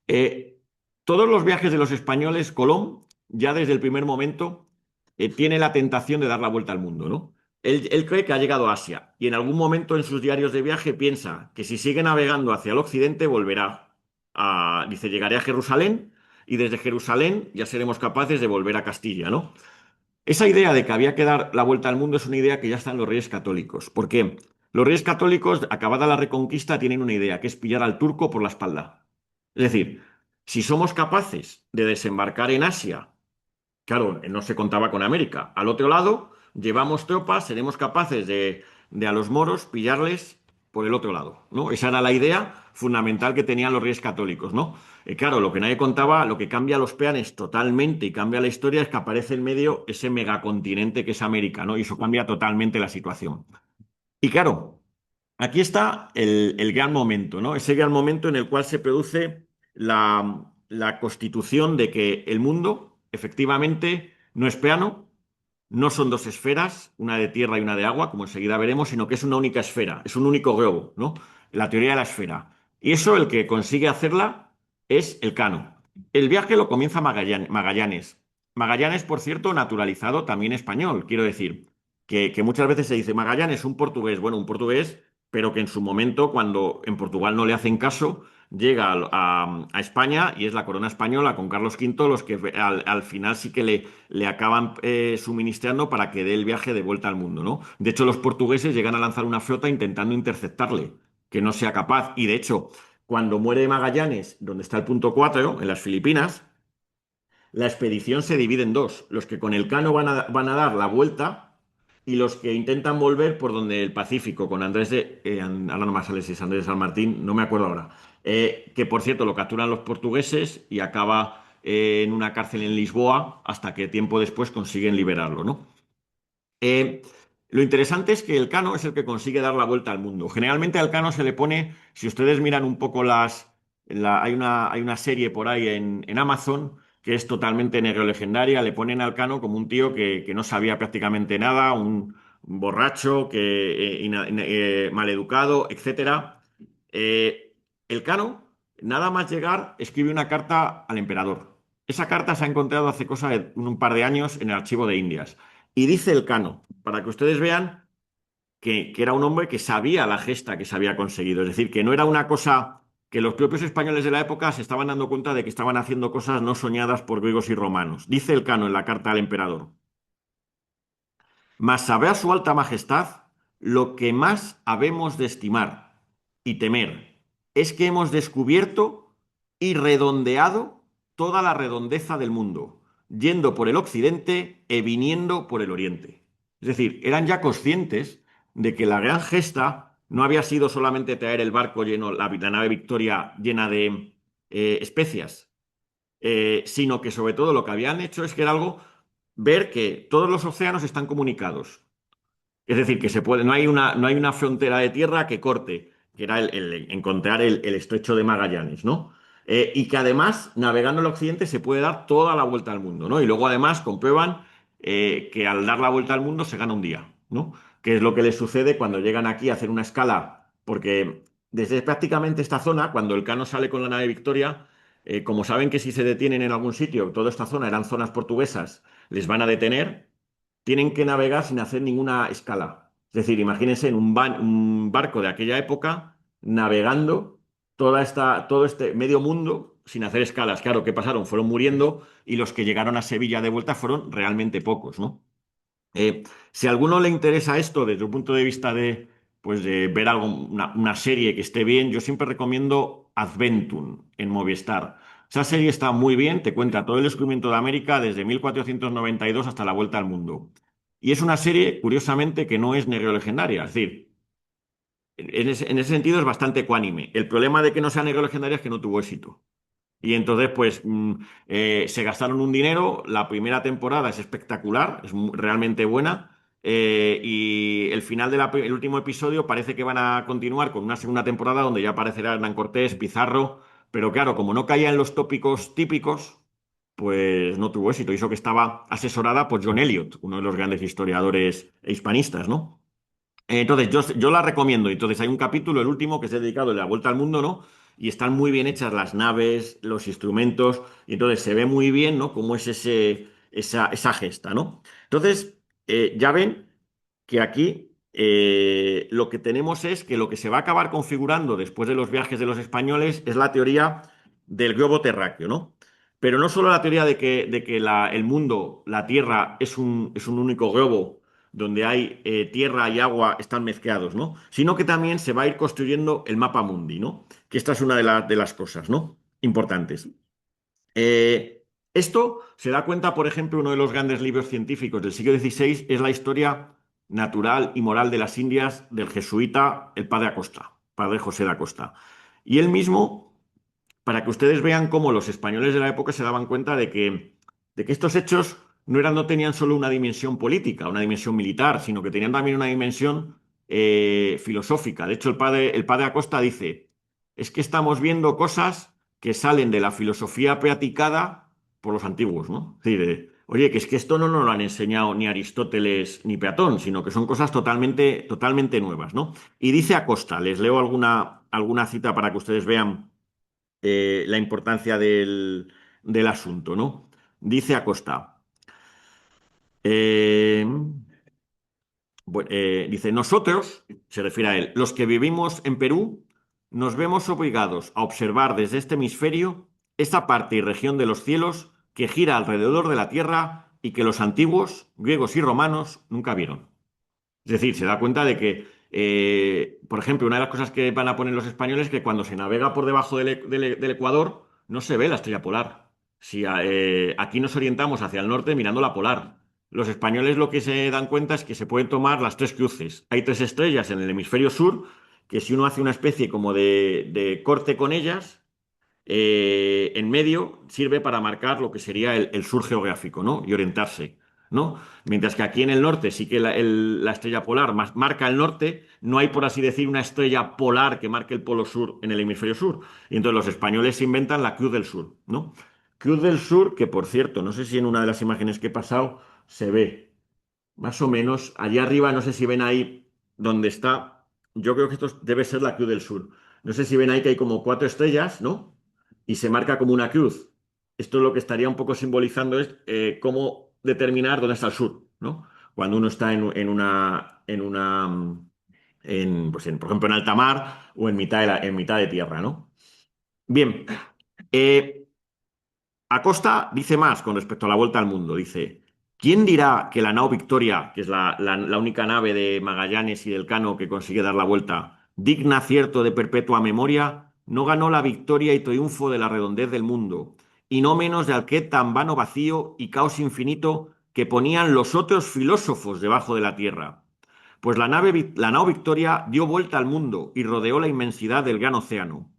Eh, todos los viajes de los españoles, Colón, ya desde el primer momento, tiene la tentación de dar la vuelta al mundo, ¿no? Él cree que ha llegado a Asia y en algún momento en sus diarios de viaje piensa que si sigue navegando hacia el occidente volverá dice, llegaré a Jerusalén y desde Jerusalén ya seremos capaces de volver a Castilla, ¿no? Esa idea de que había que dar la vuelta al mundo es una idea que ya están los reyes católicos. ¿Por qué? Los reyes católicos, acabada la reconquista, tienen una idea, que es pillar al turco por la espalda. Es decir, Si somos capaces de desembarcar en Asia, claro, no se contaba con América. Al otro lado, llevamos tropas, seremos capaces de a los moros pillarles por el otro lado, ¿no? Esa era la idea fundamental que tenían los reyes católicos, ¿no? Claro, lo que nadie contaba, lo que cambia los planes totalmente y cambia la historia es que aparece en medio ese megacontinente que es América, ¿no? Y eso cambia totalmente la situación. Y claro, aquí está el gran momento, ¿no? Ese gran momento en el cual se produce la constitución de que el mundo efectivamente no es plano, no son dos esferas, una de tierra y una de agua, como enseguida veremos, sino que es una única esfera, es un único globo, ¿no? La teoría de la esfera. Y eso el que consigue hacerla es Elcano. El viaje lo comienza Magallanes. Magallanes, por cierto, naturalizado también español, quiero decir, que muchas veces se dice Magallanes, un portugués, bueno, un portugués, pero que en su momento, cuando en Portugal no le hacen caso, llega a España y es la corona española con Carlos V los que al final sí que le acaban suministrando para que dé el viaje de vuelta al mundo, ¿no? De hecho, los portugueses llegan a lanzar una flota intentando interceptarle, que no sea capaz. Y de hecho, cuando muere Magallanes, donde está el punto 4 en las Filipinas, la expedición se divide en dos. Los que con el Cano van a dar la vuelta y los que intentan volver por donde el Pacífico, con Andrés de... ahora no me sale si es Andrés de San Martín, no me acuerdo ahora. Que por cierto lo capturan los portugueses y acaba en una cárcel en Lisboa hasta que tiempo después consiguen liberarlo, ¿no? Eh, lo interesante es que el Cano es el que consigue dar la vuelta al mundo. Generalmente al Cano se le pone, si ustedes miran un poco hay una serie por ahí en Amazon que es totalmente negro legendaria, le ponen al Cano como un tío que no sabía prácticamente nada, un borracho, maleducado, etcétera. El Cano, nada más llegar, escribe una carta al emperador. Esa carta se ha encontrado hace cosa de un par de años en el archivo de Indias. Y dice el Cano, para que ustedes vean que era un hombre que sabía la gesta que se había conseguido. Es decir, que no era una cosa que los propios españoles de la época se estaban dando cuenta de que estaban haciendo cosas no soñadas por griegos y romanos. Dice el Cano en la carta al emperador. Mas saber su alta majestad lo que más habemos de estimar y temer es que hemos descubierto y redondeado toda la redondeza del mundo, yendo por el occidente e viniendo por el oriente. Es decir, eran ya conscientes de que la gran gesta no había sido solamente traer el barco lleno, la nave Victoria llena de especias, sino que sobre todo lo que habían hecho es que era algo, ver que todos los océanos están comunicados. Es decir, que no hay una frontera de tierra que corte, que era encontrar el estrecho de Magallanes, ¿no? Y que además, navegando el occidente, se puede dar toda la vuelta al mundo, ¿no? Y luego además comprueban que al dar la vuelta al mundo se gana un día, ¿no? Que es lo que les sucede cuando llegan aquí a hacer una escala, porque desde prácticamente esta zona, cuando el Cano sale con la nave Victoria, como saben que si se detienen en algún sitio, toda esta zona eran zonas portuguesas, les van a detener, tienen que navegar sin hacer ninguna escala. Es decir, imagínense en un barco de aquella época navegando todo este medio mundo sin hacer escalas. Claro, ¿qué pasaron? Fueron muriendo y los que llegaron a Sevilla de vuelta fueron realmente pocos, ¿no? Si a alguno le interesa esto desde un punto de vista pues de ver algo, una serie que esté bien, yo siempre recomiendo Adventum en Movistar. Esa serie está muy bien, te cuenta todo el descubrimiento de América desde 1492 hasta la vuelta al mundo. Y es una serie, curiosamente, que no es negro legendaria. Es decir, en ese sentido es bastante ecuánime. El problema de que no sea negro legendaria es que no tuvo éxito. Y entonces, pues, se gastaron un dinero. La primera temporada es espectacular, es realmente buena. Y el final el último episodio parece que van a continuar con una segunda temporada donde ya aparecerá Hernán Cortés, Pizarro. Pero claro, como no caía en los tópicos típicos, pues no tuvo éxito. Hizo que estaba asesorada por John Eliot, uno de los grandes historiadores e hispanistas, ¿no? Entonces, yo la recomiendo. Entonces, hay un capítulo, el último, que es dedicado a la vuelta al mundo, ¿no? Y están muy bien hechas las naves, los instrumentos, y entonces se ve muy bien, ¿no? Cómo es esa gesta, ¿no? Entonces, ya ven que aquí lo que tenemos es que lo que se va a acabar configurando después de los viajes de los españoles es la teoría del globo terráqueo, ¿no? Pero no solo la teoría de que el mundo, la Tierra, es un único globo donde hay tierra y agua están mezclados, ¿no? Sino que también se va a ir construyendo el mapa mundi, ¿no? Que esta es una de las cosas, ¿no? Importantes. Esto se da cuenta, por ejemplo, uno de los grandes libros científicos del siglo XVI es la historia natural y moral de las Indias del jesuita, el padre Acosta, padre José de Acosta. Y él mismo, para que ustedes vean cómo los españoles de la época se daban cuenta de que estos hechos no tenían solo una dimensión política, una dimensión militar, sino que tenían también una dimensión filosófica. De hecho, el padre Acosta dice, es que estamos viendo cosas que salen de la filosofía practicada por los antiguos, ¿no? Es decir, oye, que es que esto no nos lo han enseñado ni Aristóteles ni Platón, sino que son cosas totalmente, totalmente nuevas, ¿no? Y dice Acosta, les leo alguna cita para que ustedes vean la importancia del asunto, ¿no? Dice Acosta, eh, dice, nosotros, se refiere a él, los que vivimos en Perú, nos vemos obligados a observar desde este hemisferio esa parte y región de los cielos que gira alrededor de la Tierra y que los antiguos, griegos y romanos, nunca vieron. Es decir, se da cuenta de que, por ejemplo, una de las cosas que van a poner los españoles es que cuando se navega por debajo del Ecuador no se ve la estrella polar. Si aquí nos orientamos hacia el norte mirando la polar. Los españoles lo que se dan cuenta es que se pueden tomar las tres cruces. Hay tres estrellas en el hemisferio sur, que si uno hace una especie como de corte con ellas, en medio sirve para marcar lo que sería el sur geográfico, ¿no? Y orientarse, ¿no? Mientras que aquí en el norte sí que la estrella polar marca el norte, no hay, por así decir, una estrella polar que marque el polo sur en el hemisferio sur. Y entonces los españoles se inventan la Cruz del Sur, ¿no? Cruz del Sur, que por cierto, no sé si en una de las imágenes que he pasado se ve, más o menos, allá arriba, no sé si ven ahí donde está, yo creo que esto debe ser la Cruz del Sur. No sé si ven ahí que hay como cuatro estrellas, ¿no? Y se marca como una cruz. Esto lo que estaría un poco simbolizando es cómo determinar dónde está el sur, ¿no? Cuando uno está por ejemplo, en alta mar o en mitad de tierra, ¿no? Bien, eh, Acosta dice más con respecto a la vuelta al mundo. Dice, ¿quién dirá que la nao Victoria, que es la única nave de Magallanes y del Cano que consigue dar la vuelta, digna cierto de perpetua memoria, no ganó la victoria y triunfo de la redondez del mundo, y no menos de aquel tan vano vacío y caos infinito que ponían los otros filósofos debajo de la tierra? Pues la nao Victoria dio vuelta al mundo y rodeó la inmensidad del gran océano.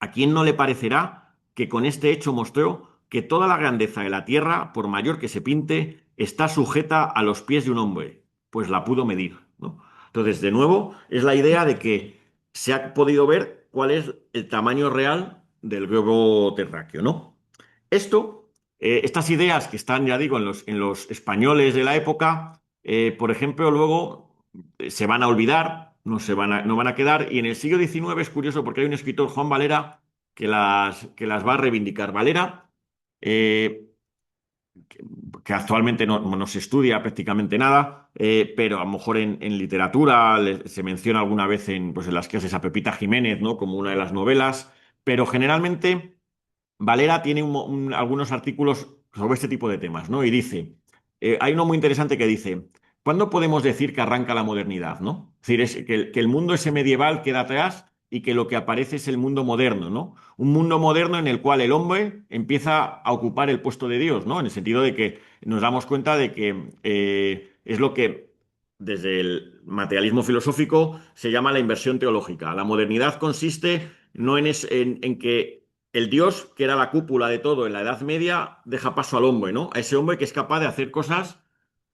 ¿A quién no le parecerá que con este hecho mostró que toda la grandeza de la tierra, por mayor que se pinte, está sujeta a los pies de un hombre? Pues la pudo medir, ¿no? Entonces, de nuevo, es la idea de que se ha podido ver cuál es el tamaño real del globo terráqueo, ¿no? Estas ideas que están, ya digo, en los españoles de la época, por ejemplo, luego se van a olvidar, no van a quedar, y en el siglo XIX es curioso porque hay un escritor, Juan Valera, que las va a reivindicar. Valera, eh, que actualmente no se estudia prácticamente nada, pero a lo mejor en literatura se menciona alguna vez pues en las clases a Pepita Jiménez, ¿no? Como una de las novelas, pero generalmente Valera tiene algunos artículos sobre este tipo de temas, ¿no? Y dice, hay uno muy interesante que dice, ¿cuándo podemos decir que arranca la modernidad, ¿no? Es decir, que el mundo ese medieval queda atrás y que lo que aparece es el mundo moderno, ¿no? Un mundo moderno en el cual el hombre empieza a ocupar el puesto de Dios, ¿no? En el sentido de que nos damos cuenta de que es lo que desde el materialismo filosófico se llama la inversión teológica. La modernidad consiste no en que el Dios, que era la cúpula de todo en la Edad Media, deja paso al hombre, ¿no? A ese hombre que es capaz de hacer cosas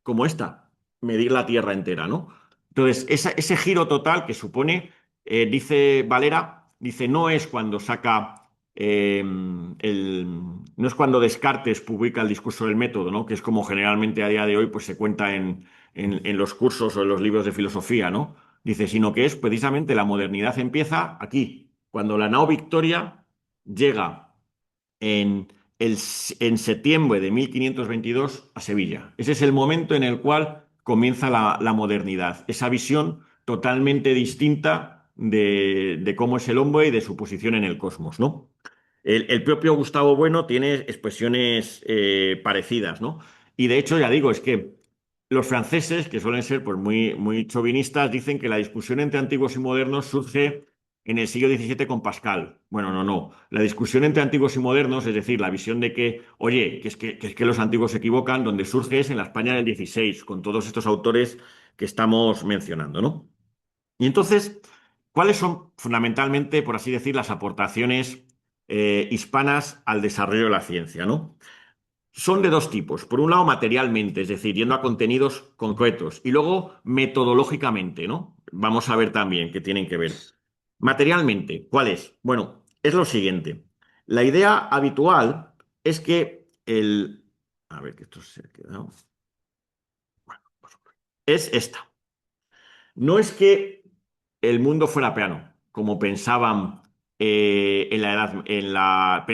como esta, medir la Tierra entera, ¿no? Entonces, ese giro total que supone, dice Valera, dice, no es cuando saca no es cuando Descartes publica el discurso del método, ¿no? Que es como generalmente a día de hoy pues, se cuenta en los cursos o en los libros de filosofía, ¿no? Dice, sino que es precisamente la modernidad empieza aquí, cuando la nao Victoria llega en, en septiembre de 1522 a Sevilla. Ese es el momento en el cual comienza la modernidad, esa visión totalmente distinta de cómo es el hombre y de su posición en el cosmos, ¿no? El propio Gustavo Bueno tiene expresiones parecidas, ¿no? Y de hecho, ya digo, es que los franceses, que suelen ser pues, muy, muy chauvinistas, dicen que la discusión entre antiguos y modernos surge en el siglo XVII con Pascal. Bueno, no, no. La discusión entre antiguos y modernos, es decir, la visión de que, oye, que es que los antiguos se equivocan, donde surge es en la España del XVI, con todos estos autores que estamos mencionando, ¿no? Y entonces, ¿cuáles son fundamentalmente, por así decir, las aportaciones hispanas al desarrollo de la ciencia, ¿no? Son de dos tipos. Por un lado, materialmente, es decir, yendo a contenidos concretos. Y luego, metodológicamente, ¿no? Vamos a ver también qué tienen que ver. Materialmente, ¿cuál es? Bueno, es lo siguiente. La idea habitual es que el... A ver, que esto se ha quedado. Es esta. No es que el mundo fuera plano, como pensaban en la edad,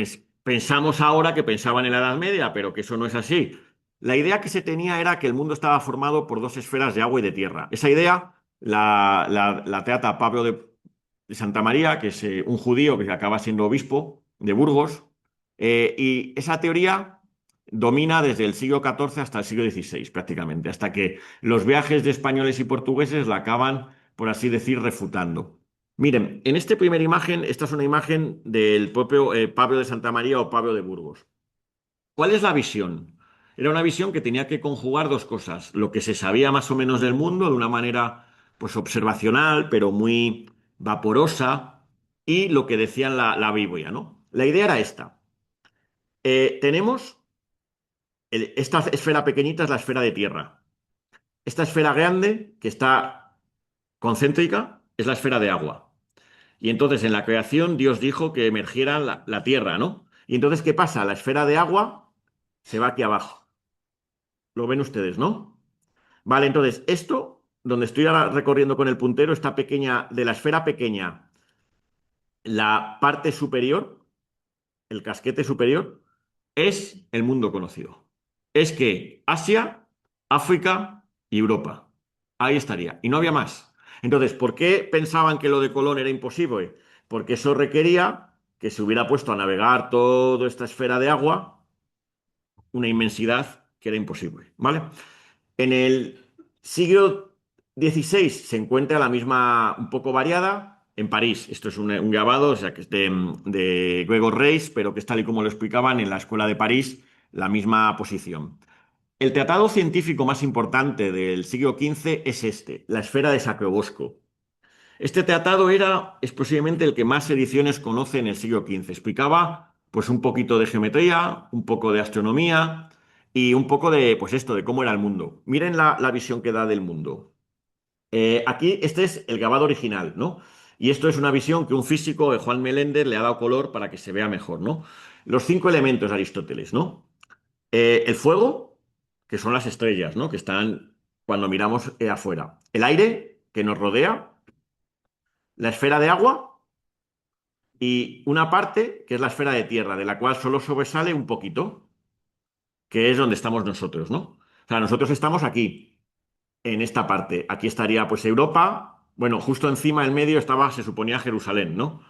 pensamos ahora que pensaban en la Edad Media, pero que eso no es así. La idea que se tenía era que el mundo estaba formado por dos esferas de agua y de tierra. Esa idea la trata Pablo de Santa María, que es un judío que acaba siendo obispo de Burgos, y esa teoría domina desde el siglo XIV hasta el siglo XVI, prácticamente, hasta que los viajes de españoles y portugueses la acaban, por así decir, refutando. Miren, en esta primera imagen, esta es una imagen del propio Pablo de Santa María o Pablo de Burgos. ¿Cuál es la visión? Era una visión que tenía que conjugar dos cosas, lo que se sabía más o menos del mundo de una manera pues observacional, pero muy vaporosa, y lo que decía la Biblia, ¿no? La idea era esta. Tenemos esta esfera pequeñita es la esfera de tierra. Esta esfera grande, que está concéntrica, es la esfera de agua. Y entonces en la creación Dios dijo que emergiera la tierra, ¿no? Y entonces, ¿qué pasa? La esfera de agua se va aquí abajo. Lo ven ustedes, ¿no? Vale, entonces esto, donde estoy ahora recorriendo con el puntero, esta pequeña, de la esfera pequeña, la parte superior, el casquete superior, es el mundo conocido. Es que Asia, África y Europa. Ahí estaría. Y no había más. Entonces, ¿por qué pensaban que lo de Colón era imposible? Porque eso requería que se hubiera puesto a navegar toda esta esfera de agua, una inmensidad que era imposible. ¿Vale? En el siglo XVI se encuentra la misma, un poco variada, en París. Esto es un grabado, o sea, que es de Gregor Reis, pero que es tal y como lo explicaban en la Escuela de París, la misma posición. El tratado científico más importante del siglo XV es este, la esfera de Sacrobosco. Este tratado es posiblemente el que más ediciones conoce en el siglo XV. Explicaba pues un poquito de geometría, un poco de astronomía y un poco de pues esto, de cómo era el mundo. Miren la visión que da del mundo. Aquí este es el grabado original, ¿no? Y esto es una visión que un físico, Juan Meléndez, le ha dado color para que se vea mejor, ¿no? Los cinco elementos de Aristóteles, ¿no? El fuego, que son las estrellas, ¿no? Que están cuando miramos afuera. El aire, que nos rodea. La esfera de agua y una parte que es la esfera de tierra, de la cual solo sobresale un poquito, que es donde estamos nosotros, ¿no? O sea, nosotros estamos aquí, en esta parte. Aquí estaría pues Europa, bueno, justo encima, en medio estaba, se suponía Jerusalén, ¿no?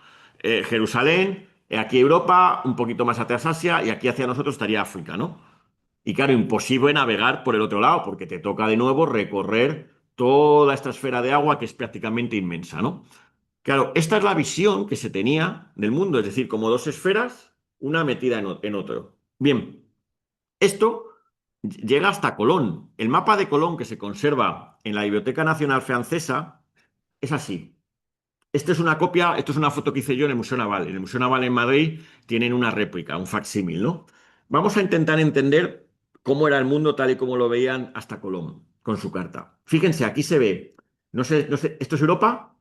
Jerusalén, aquí Europa, un poquito más atrás Asia y aquí hacia nosotros estaría África, ¿no? Y claro, imposible navegar por el otro lado, porque te toca de nuevo recorrer toda esta esfera de agua que es prácticamente inmensa, ¿no? Claro, esta es la visión que se tenía del mundo, es decir, como dos esferas, una metida en otro. Bien, esto llega hasta Colón. El mapa de Colón que se conserva en la Biblioteca Nacional Francesa es así. Esta es una copia, esto es una foto que hice yo en el Museo Naval. En el Museo Naval en Madrid tienen una réplica, un facsímil, ¿no? Vamos a intentar entender cómo era el mundo tal y como lo veían hasta Colón con su carta. Fíjense, aquí se ve, no sé, esto es Europa,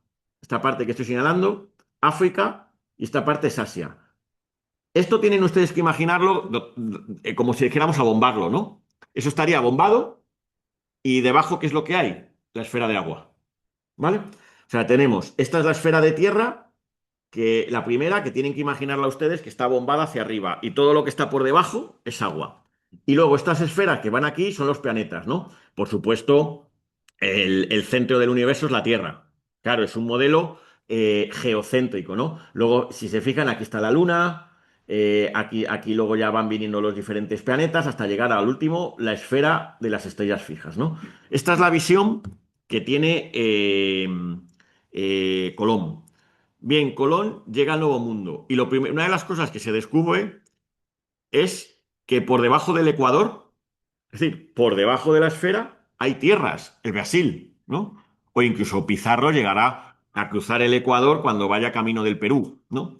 esta parte que estoy señalando, África y esta parte es Asia. Esto tienen ustedes que imaginarlo como si dijéramos a bombarlo, ¿no? Eso estaría bombado y debajo, ¿qué es lo que hay? La esfera de agua, ¿vale? O sea, tenemos, esta es la esfera de tierra, que la primera, que tienen que imaginarla ustedes, que está bombada hacia arriba y todo lo que está por debajo es agua. Y luego estas esferas que van aquí son los planetas, ¿no? Por supuesto, el centro del universo es la Tierra. Claro, es un modelo geocéntrico, ¿no? Luego, si se fijan, aquí está la Luna, aquí luego ya van viniendo los diferentes planetas hasta llegar al último, la esfera de las estrellas fijas, ¿no? Esta es la visión que tiene Colón. Bien, Colón llega al Nuevo Mundo y una de las cosas que se descubre es que por debajo del Ecuador, es decir, por debajo de la esfera, hay tierras, el Brasil, ¿no? O incluso Pizarro llegará a cruzar el Ecuador cuando vaya camino del Perú, ¿no?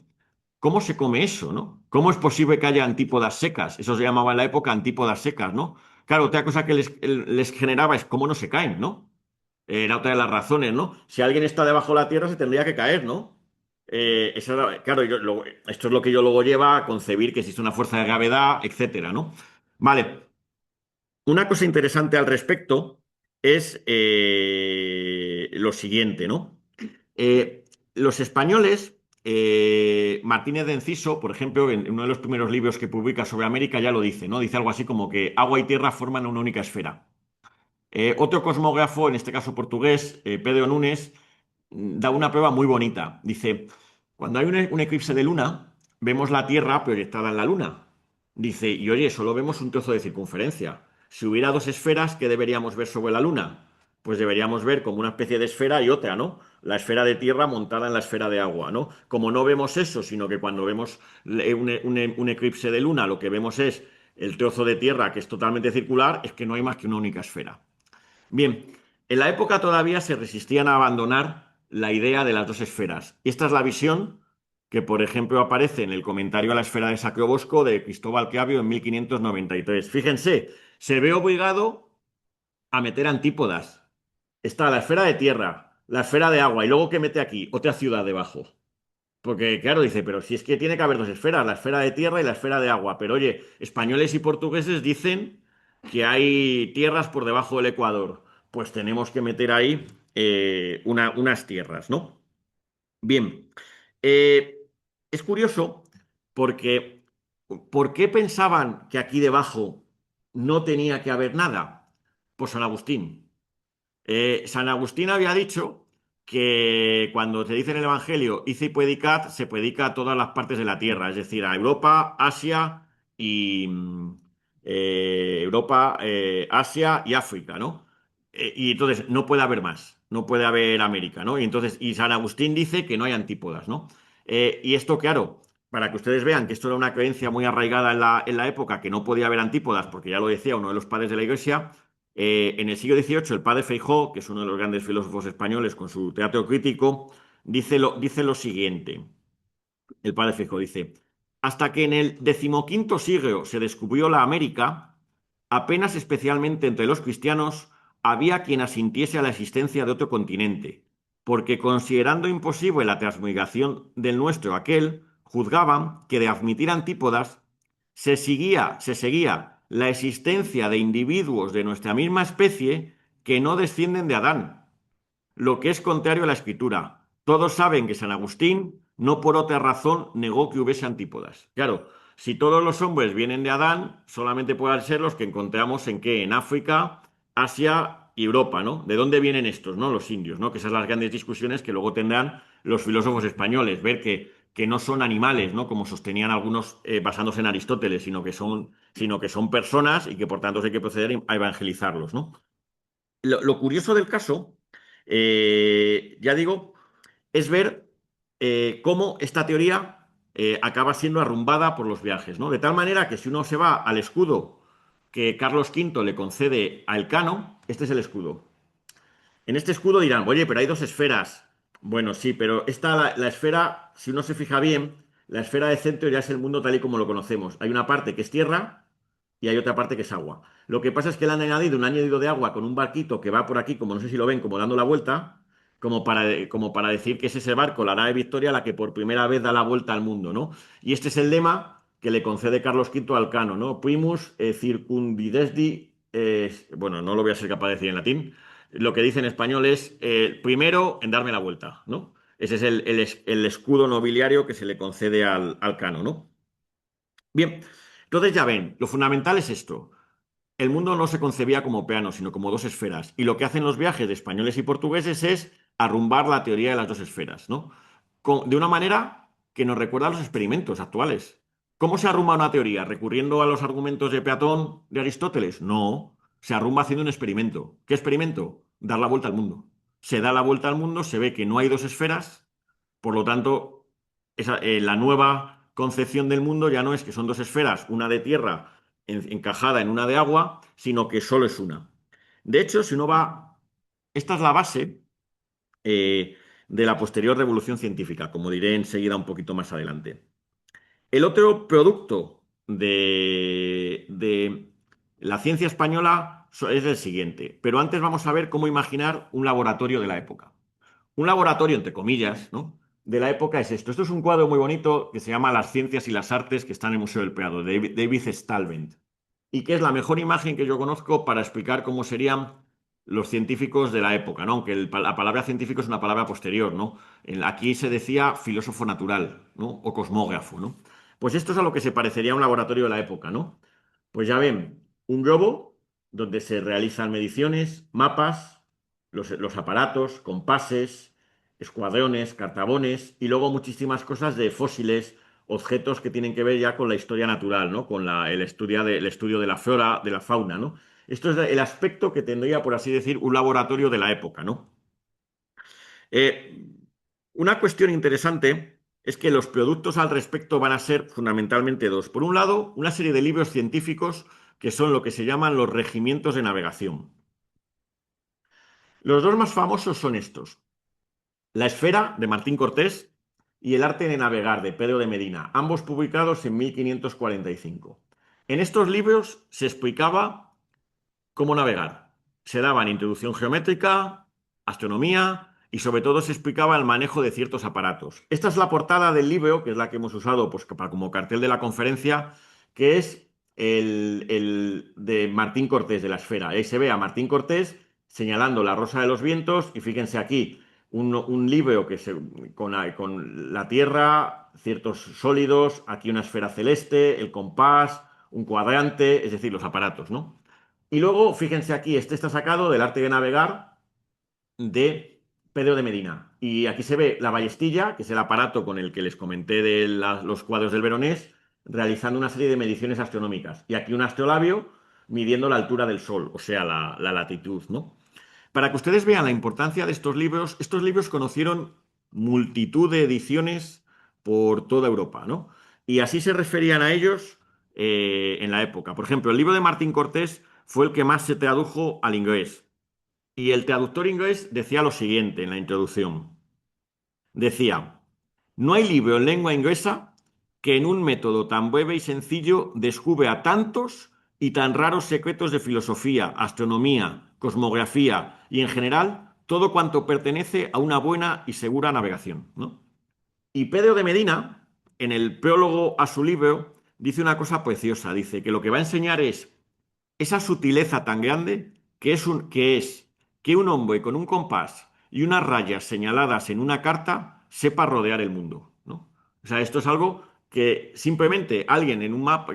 ¿Cómo se come eso, no? ¿Cómo es posible que haya antípodas secas? Eso se llamaba en la época antípodas secas, ¿no? Claro, otra cosa que les generaba es cómo no se caen, ¿no? Era otra de las razones, ¿no? Si alguien está debajo de la tierra se tendría que caer, ¿no? Claro, esto es lo que yo luego lleva a concebir que existe una fuerza de gravedad, etcétera, ¿no? Vale, una cosa interesante al respecto es lo siguiente, ¿no? Los españoles, Martínez de Enciso, por ejemplo, en uno de los primeros libros que publica sobre América ya lo dice, ¿no? Dice algo así como que agua y tierra forman una única esfera. Otro cosmógrafo, en este caso portugués, Pedro Nunes, da una prueba muy bonita. Dice, cuando hay un eclipse de luna, vemos la Tierra proyectada en la luna. Dice, y oye, solo vemos un trozo de circunferencia. Si hubiera dos esferas, ¿qué deberíamos ver sobre la luna? Pues deberíamos ver como una especie de esfera y otra, ¿no? La esfera de tierra montada en la esfera de agua, ¿no? Como no vemos eso, sino que cuando vemos un eclipse de luna, lo que vemos es el trozo de tierra que es totalmente circular, es que no hay más que una única esfera. Bien, en la época todavía se resistían a abandonar la idea de las dos esferas. Y esta es la visión que, por ejemplo, aparece en el comentario a la esfera de Sacrobosco de Cristóbal Clavio en 1593. Fíjense, se ve obligado a meter antípodas. Está la esfera de tierra, la esfera de agua, y luego ¿qué mete aquí? Otra ciudad debajo. Porque, claro, dice, pero si es que tiene que haber dos esferas, la esfera de tierra y la esfera de agua. Pero oye, españoles y portugueses dicen que hay tierras por debajo del Ecuador. Pues tenemos que meter ahí unas tierras, ¿no? Bien. Eh, es curioso porque, ¿por qué pensaban que aquí debajo no tenía que haber nada? Pues San Agustín. San Agustín había dicho que cuando se dice en el Evangelio, hice y predicat, se predica a todas las partes de la tierra, es decir, a Europa, Asia y Asia y África, ¿no? Y entonces no puede haber más, no puede haber América, ¿no? Y San Agustín dice que no hay antípodas, ¿no? Y esto, claro, para que ustedes vean que esto era una creencia muy arraigada en la época, que no podía haber antípodas, porque ya lo decía uno de los padres de la Iglesia. En el siglo XVIII, el padre Feijó, que es uno de los grandes filósofos españoles con su teatro crítico, dice lo siguiente. El padre Feijó dice, hasta que en el decimoquinto siglo se descubrió la América, apenas especialmente entre los cristianos, había quien asintiese a la existencia de otro continente, porque considerando imposible la transmigración del nuestro a aquel, juzgaban que de admitir antípodas se seguía la existencia de individuos de nuestra misma especie que no descienden de Adán, lo que es contrario a la escritura. Todos saben que San Agustín no por otra razón negó que hubiese antípodas. Claro, si todos los hombres vienen de Adán, solamente pueden ser los que encontramos en qué, en África, Asia y Europa, ¿no? ¿De dónde vienen estos, no? Los indios, ¿no? Que esas son las grandes discusiones que luego tendrán los filósofos españoles, ver que no son animales, ¿no? Como sostenían algunos basándose en Aristóteles, sino que son personas y que por tanto hay que proceder a evangelizarlos, ¿no? Lo curioso del caso, ya digo, es ver cómo esta teoría acaba siendo arrumbada por los viajes, ¿no? De tal manera que si uno se va al escudo que Carlos V le concede a Elcano, este es el escudo. En este escudo dirán, oye, pero hay dos esferas. Bueno, sí, pero la esfera, si uno se fija bien, la esfera de centro ya es el mundo tal y como lo conocemos. Hay una parte que es tierra y hay otra parte que es agua. Lo que pasa es que le han añadido un añadido de agua con un barquito que va por aquí, como no sé si lo ven, como dando la vuelta, como para decir que es ese barco, la nave Victoria, la que por primera vez da la vuelta al mundo, ¿no? Y este es el lema que le concede Carlos V al Cano, ¿no? Primus circumvidesdi, bueno, no lo voy a ser capaz de decir en latín. Lo que dice en español es primero en darme la vuelta, ¿no? Ese es el escudo nobiliario que se le concede al Cano, ¿no? Bien, entonces ya ven, lo fundamental es esto. El mundo no se concebía como plano, sino como dos esferas. Y lo que hacen los viajes de españoles y portugueses es arrumbar la teoría de las dos esferas, ¿no? De una manera que nos recuerda a los experimentos actuales. ¿Cómo se arrumba una teoría? ¿Recurriendo a los argumentos de Platón, de Aristóteles? No, se arrumba haciendo un experimento. ¿Qué experimento? Dar la vuelta al mundo. Se da la vuelta al mundo, se ve que no hay dos esferas, Por lo tanto, la nueva concepción del mundo ya no es que son dos esferas, una de tierra encajada en una de agua, sino que solo es una. De hecho, si uno va, esta es la base de la posterior revolución científica, como diré enseguida un poquito más adelante. El otro producto de la ciencia española es el siguiente, pero antes vamos a ver cómo imaginar un laboratorio de la época. Un laboratorio, entre comillas, ¿no? De la época es esto. Esto es un cuadro muy bonito que se llama Las ciencias y las artes, que está en el Museo del Prado, de David Stalvent, y que es la mejor imagen que yo conozco para explicar cómo serían los científicos de la época, ¿no? Aunque la palabra científico es una palabra posterior, ¿no? Aquí se decía filósofo natural, ¿no? O cosmógrafo, ¿no? Pues esto es a lo que se parecería un laboratorio de la época, ¿no? Pues ya ven, un globo donde se realizan mediciones, mapas, los aparatos, compases, escuadrones, cartabones y luego muchísimas cosas de fósiles, objetos que tienen que ver ya con la historia natural, ¿no? Con el estudio de la flora, de la fauna, ¿no? Esto es el aspecto que tendría, por así decir, un laboratorio de la época, ¿no? Eh, una cuestión interesante es que los productos al respecto van a ser fundamentalmente dos. Por un lado, una serie de libros científicos que son lo que se llaman los regimientos de navegación. Los dos más famosos son estos: La esfera, de Martín Cortés, y El arte de navegar, de Pedro de Medina, ambos publicados en 1545. En estos libros se explicaba cómo navegar. Se daban introducción geométrica, astronomía y sobre todo se explicaba el manejo de ciertos aparatos. Esta es la portada del libro, que es la que hemos usado pues, como cartel de la conferencia, que es el de Martín Cortés, de la esfera. Ahí se ve a Martín Cortés señalando la rosa de los vientos y fíjense aquí un libro con la Tierra, ciertos sólidos, aquí una esfera celeste, el compás, un cuadrante, es decir, los aparatos, ¿no? Y luego, fíjense aquí, este está sacado del arte de navegar de Pedro de Medina. Y aquí se ve la ballestilla, que es el aparato con el que les comenté de los cuadros del Veronés, realizando una serie de mediciones astronómicas. Y aquí un astrolabio midiendo la altura del Sol, o sea, la latitud, ¿no? Para que ustedes vean la importancia de estos libros conocieron multitud de ediciones por toda Europa, ¿no? Y así se referían a ellos en la época. Por ejemplo, el libro de Martín Cortés fue el que más se tradujo al inglés. Y el traductor inglés decía lo siguiente en la introducción. Decía: no hay libro en lengua inglesa que en un método tan breve y sencillo descubra tantos y tan raros secretos de filosofía, astronomía, cosmografía y en general todo cuanto pertenece a una buena y segura navegación, ¿no? Y Pedro de Medina, en el prólogo a su libro, dice una cosa preciosa. Dice que lo que va a enseñar es esa sutileza tan grande que un hombre con un compás y unas rayas señaladas en una carta sepa rodear el mundo, ¿no? O sea, esto es algo que simplemente alguien en un mapa,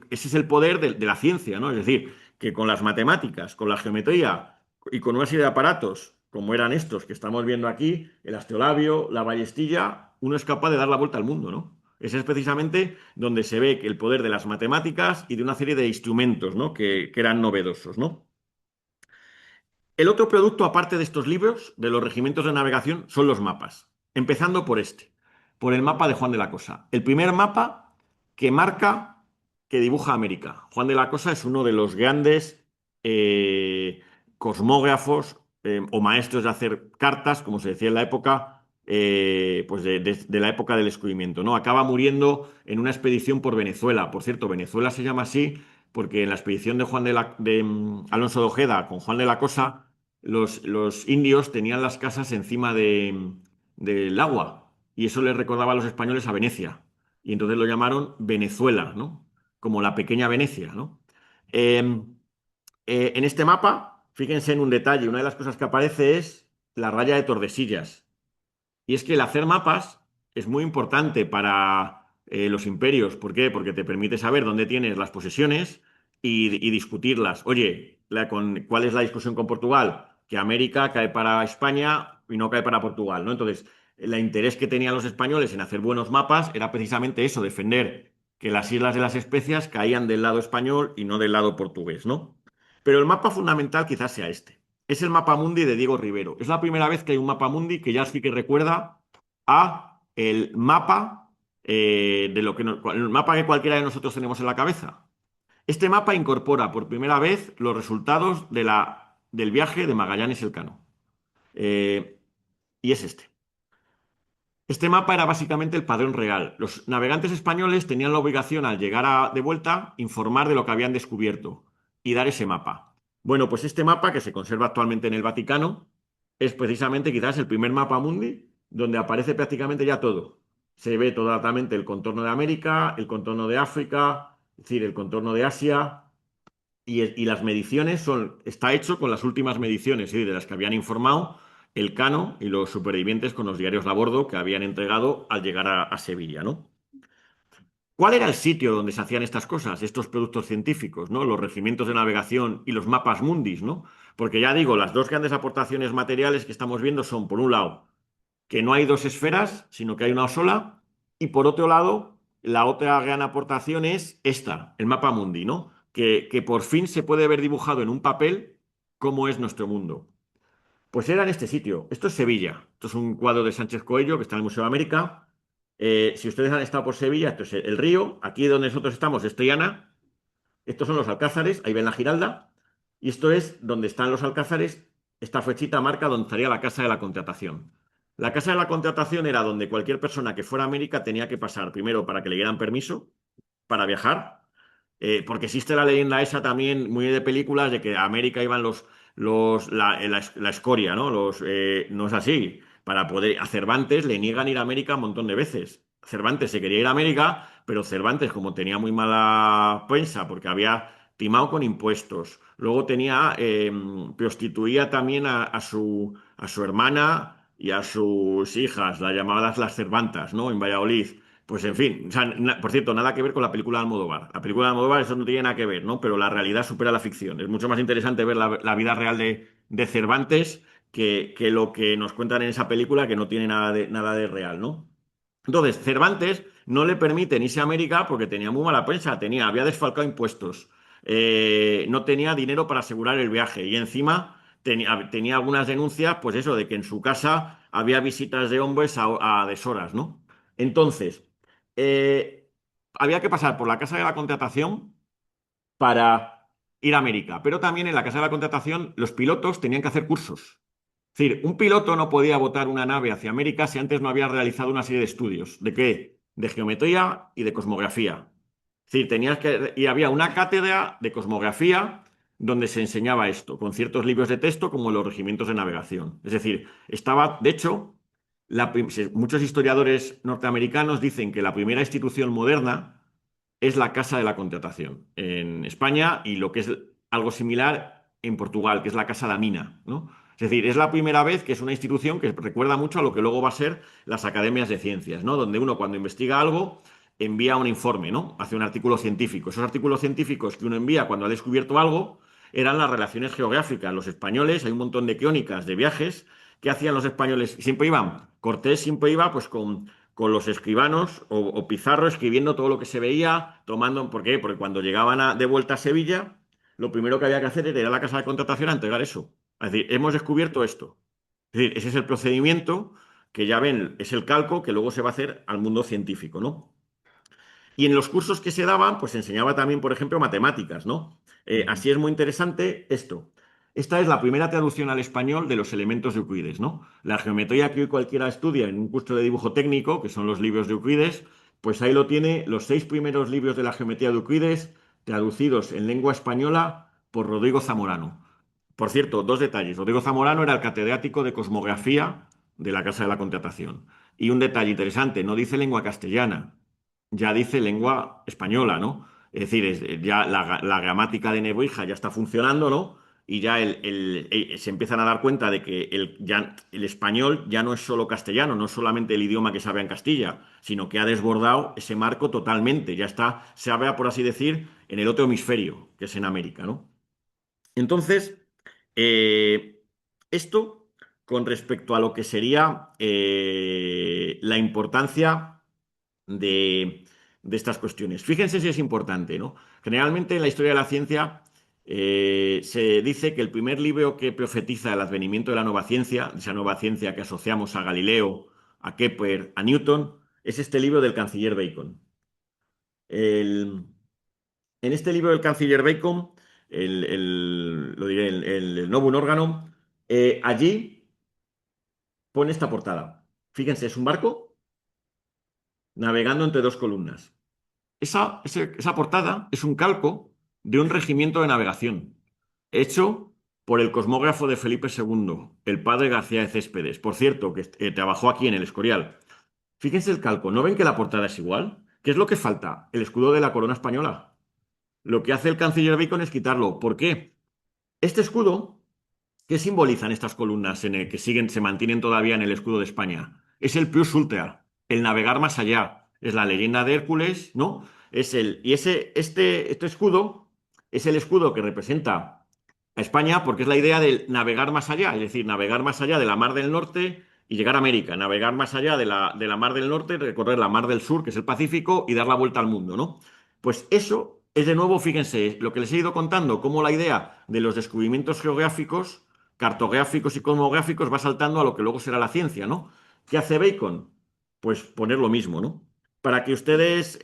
ese es el poder de la ciencia, ¿no? Es decir, que con las matemáticas, con la geometría y con una serie de aparatos, como eran estos que estamos viendo aquí, el astrolabio, la ballestilla, uno es capaz de dar la vuelta al mundo, ¿no? Ese es precisamente donde se ve que el poder de las matemáticas y de una serie de instrumentos, ¿no? que eran novedosos, ¿no? El otro producto, aparte de estos libros, de los regimientos de navegación, son los mapas. Empezando por el mapa de Juan de la Cosa. El primer mapa que marca, que dibuja América. Juan de la Cosa es uno de los grandes cosmógrafos o maestros de hacer cartas, como se decía en la época, pues de la época del descubrimiento, ¿no? Acaba muriendo en una expedición por Venezuela. Por cierto, Venezuela se llama así porque en la expedición de Alonso de Ojeda con Juan de la Cosa, los indios tenían las casas encima del agua y eso les recordaba a los españoles a Venecia. Y entonces lo llamaron Venezuela, ¿no? Como la pequeña Venecia, ¿no? Eh, en este mapa, fíjense en un detalle, una de las cosas que aparece es la raya de Tordesillas. Y es que el hacer mapas es muy importante para los imperios. ¿Por qué? Porque te permite saber dónde tienes las posesiones y discutirlas. Oye, ¿cuál es la discusión con Portugal? Que América cae para España y no cae para Portugal, ¿no? Entonces, el interés que tenían los españoles en hacer buenos mapas era precisamente eso, defender que las Islas de las Especias caían del lado español y no del lado portugués, ¿no? Pero el mapa fundamental quizás sea este. Es el mapa mundi de Diego Rivero. Es la primera vez que hay un mapa mundi que ya sí que recuerda a el mapa el mapa que cualquiera de nosotros tenemos en la cabeza. Este mapa incorpora por primera vez los resultados del viaje de Magallanes Elcano. Y es este. Este mapa era básicamente el padrón real. Los navegantes españoles tenían la obligación, al llegar de vuelta, informar de lo que habían descubierto y dar ese mapa. Bueno, pues este mapa, que se conserva actualmente en el Vaticano, es precisamente quizás el primer mapa mundi donde aparece prácticamente ya todo. Se ve totalmente el contorno de América, el contorno de África, es decir, el contorno de Asia, y las mediciones está hecho con las últimas mediciones, ¿sí?, de las que habían informado el Cano y los supervivientes con los diarios a bordo que habían entregado al llegar a Sevilla, ¿no? ¿Cuál era el sitio donde se hacían estas cosas, estos productos científicos, ¿no? Los regimientos de navegación y los mapas mundis, ¿no? Porque ya digo, las dos grandes aportaciones materiales que estamos viendo son, por un lado, que no hay dos esferas, sino que hay una sola, y por otro lado, la otra gran aportación es esta, el mapa mundi, ¿no? Que por fin se puede ver dibujado en un papel cómo es nuestro mundo. Pues era en este sitio. Esto es Sevilla. Esto es un cuadro de Sánchez Coello que está en el Museo de América. Si ustedes han estado por Sevilla, esto es el río. Aquí donde nosotros estamos es Triana. Estos son los alcázares. Ahí ven la Giralda. Y esto es donde están los alcázares. Esta flechita marca donde estaría la Casa de la Contratación. La Casa de la Contratación era donde cualquier persona que fuera a América tenía que pasar primero para que le dieran permiso para viajar, porque existe la leyenda esa también muy de películas de que a América iban la escoria, ¿no? No es así. Para poder, a Cervantes le niegan ir a América un montón de veces. Cervantes se quería ir a América, pero Cervantes, como tenía muy mala prensa, porque había timado con impuestos, luego prostituía también a su hermana y a sus hijas, las llamadas las Cervantas, ¿no? En Valladolid. Pues en fin, o sea, por cierto, nada que ver con la película de Almodóvar. La película de Almodóvar eso no tiene nada que ver, ¿no? Pero la realidad supera la ficción. Es mucho más interesante ver la vida real de Cervantes que lo que nos cuentan en esa película, que no tiene nada de real, ¿no? Entonces, Cervantes no le permiten irse a América porque tenía muy mala prensa, había desfalcado impuestos, no tenía dinero para asegurar el viaje y encima tenía algunas denuncias, pues eso, de que en su casa había visitas de hombres a deshoras, ¿no? Entonces, eh, había que pasar por la Casa de la Contratación para ir a América, pero también en la Casa de la Contratación los pilotos tenían que hacer cursos. Es decir, un piloto no podía botar una nave hacia América si antes no había realizado una serie de estudios. ¿De qué? De geometría y de cosmografía. Es decir, y había una cátedra de cosmografía donde se enseñaba esto, con ciertos libros de texto como los regimientos de navegación. Es decir, de hecho, muchos historiadores norteamericanos dicen que la primera institución moderna es la Casa de la Contratación en España y lo que es algo similar en Portugal, que es la Casa da Mina, ¿no? Es decir, es la primera vez que es una institución que recuerda mucho a lo que luego va a ser las academias de ciencias, ¿no? Donde uno cuando investiga algo envía un informe, ¿no? Hace un artículo científico. Esos artículos científicos que uno envía cuando ha descubierto algo eran las relaciones geográficas. Los españoles, hay un montón de crónicas de viajes que hacían los españoles. Siempre iban, Cortés siempre iba pues con los escribanos o Pizarro escribiendo todo lo que se veía, tomando. ¿Por qué? Porque cuando llegaban de vuelta a Sevilla, lo primero que había que hacer era ir a la casa de contratación a entregar eso. Es decir, hemos descubierto esto. Es decir, ese es el procedimiento que ya ven, es el calco que luego se va a hacer al mundo científico, ¿no? Y en los cursos que se daban, pues se enseñaba también, por ejemplo, matemáticas, ¿no? Así es muy interesante esto. Esta es la primera traducción al español de los elementos de Euclides, ¿no? La geometría que hoy cualquiera estudia en un curso de dibujo técnico, que son los libros de Euclides, pues ahí lo tiene, los 6 primeros libros de la geometría de Euclides, traducidos en lengua española por Rodrigo Zamorano. Por cierto, dos detalles. Rodrigo Zamorano era el catedrático de cosmografía de la Casa de la Contratación. Y un detalle interesante, no dice lengua castellana, ya dice lengua española, ¿no? Es decir, ya la gramática de Nebrija ya está funcionando, ¿no? Y ya se empiezan a dar cuenta de que el español ya no es solo castellano, no es solamente el idioma que sabe en Castilla, sino que ha desbordado ese marco totalmente. Ya está, se habla, por así decir, en el otro hemisferio, que es en América, ¿no? Entonces, eh, esto con respecto a lo que sería la importancia de estas cuestiones. Fíjense si es importante, ¿no? Generalmente en la historia de la ciencia se dice que el primer libro que profetiza el advenimiento de la nueva ciencia, esa nueva ciencia que asociamos a Galileo, a Kepler, a Newton, es este libro del canciller Bacon. En este libro del canciller Bacon, lo diré, el Novum Organum, allí pone esta portada. Fíjense, es un barco navegando entre dos columnas. Esa portada es un calco de un regimiento de navegación hecho por el cosmógrafo de Felipe II, el padre García de Céspedes. Por cierto, que trabajó aquí en el Escorial. Fíjense el calco, ¿no ven que la portada es igual? ¿Qué es lo que falta? El escudo de la corona española. Lo que hace el canciller Bacon es quitarlo. ¿Por qué? Este escudo, ¿qué simbolizan estas columnas en el que siguen, se mantienen todavía en el escudo de España? Es el Plus Ultra, el navegar más allá. Es la leyenda de Hércules, ¿no? Este escudo es el escudo que representa a España porque es la idea del navegar más allá, es decir, navegar más allá de la Mar del Norte y llegar a América, navegar más allá de la Mar del Norte, recorrer la Mar del Sur, que es el Pacífico, y dar la vuelta al mundo, ¿no? Pues eso es de nuevo, fíjense, lo que les he ido contando, cómo la idea de los descubrimientos geográficos, cartográficos y cosmográficos va saltando a lo que luego será la ciencia, ¿no? ¿Qué hace Bacon? Pues poner lo mismo, ¿no? Para que ustedes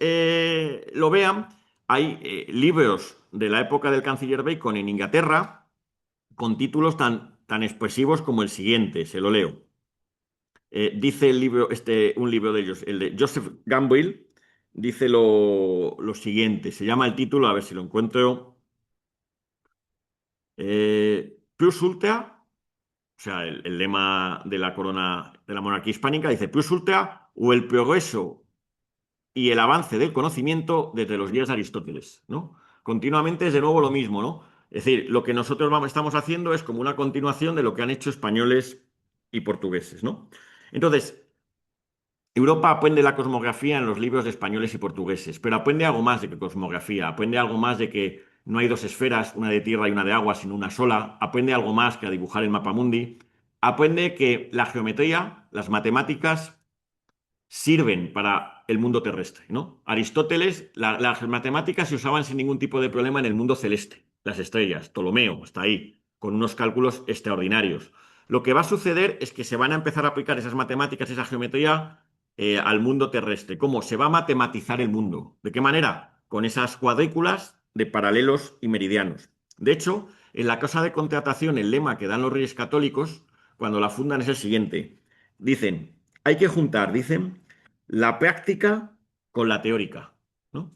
lo vean, hay libros de la época del canciller Bacon en Inglaterra con títulos tan expresivos como el siguiente, se lo leo. Dice el libro, un libro de ellos, el de Joseph Gamble, dice lo siguiente, se llama el título, a ver si lo encuentro, Plus Ultra, o sea, el lema de la corona de la monarquía hispánica, dice Plus Ultra o el progreso y el avance del conocimiento desde los días de Aristóteles, ¿no? Continuamente es de nuevo lo mismo, ¿no? Es decir, lo que nosotros estamos haciendo es como una continuación de lo que han hecho españoles y portugueses, ¿no? Entonces, Europa aprende la cosmografía en los libros de españoles y portugueses, pero aprende algo más de que cosmografía, aprende algo más de que no hay dos esferas, una de tierra y una de agua, sino una sola, aprende algo más que a dibujar el mapa mundi, aprende que la geometría, las matemáticas, sirven para el mundo terrestre, ¿no? Aristóteles, las matemáticas se usaban sin ningún tipo de problema en el mundo celeste, las estrellas, Ptolomeo está ahí, con unos cálculos extraordinarios. Lo que va a suceder es que se van a empezar a aplicar esas matemáticas, esa geometría, al mundo terrestre. ¿Cómo? Se va a matematizar el mundo. ¿De qué manera? Con esas cuadrículas de paralelos y meridianos. De hecho, en la Casa de Contratación, el lema que dan los Reyes Católicos, cuando la fundan, es el siguiente. Dicen, hay que juntar, dicen, la práctica con la teórica, ¿no?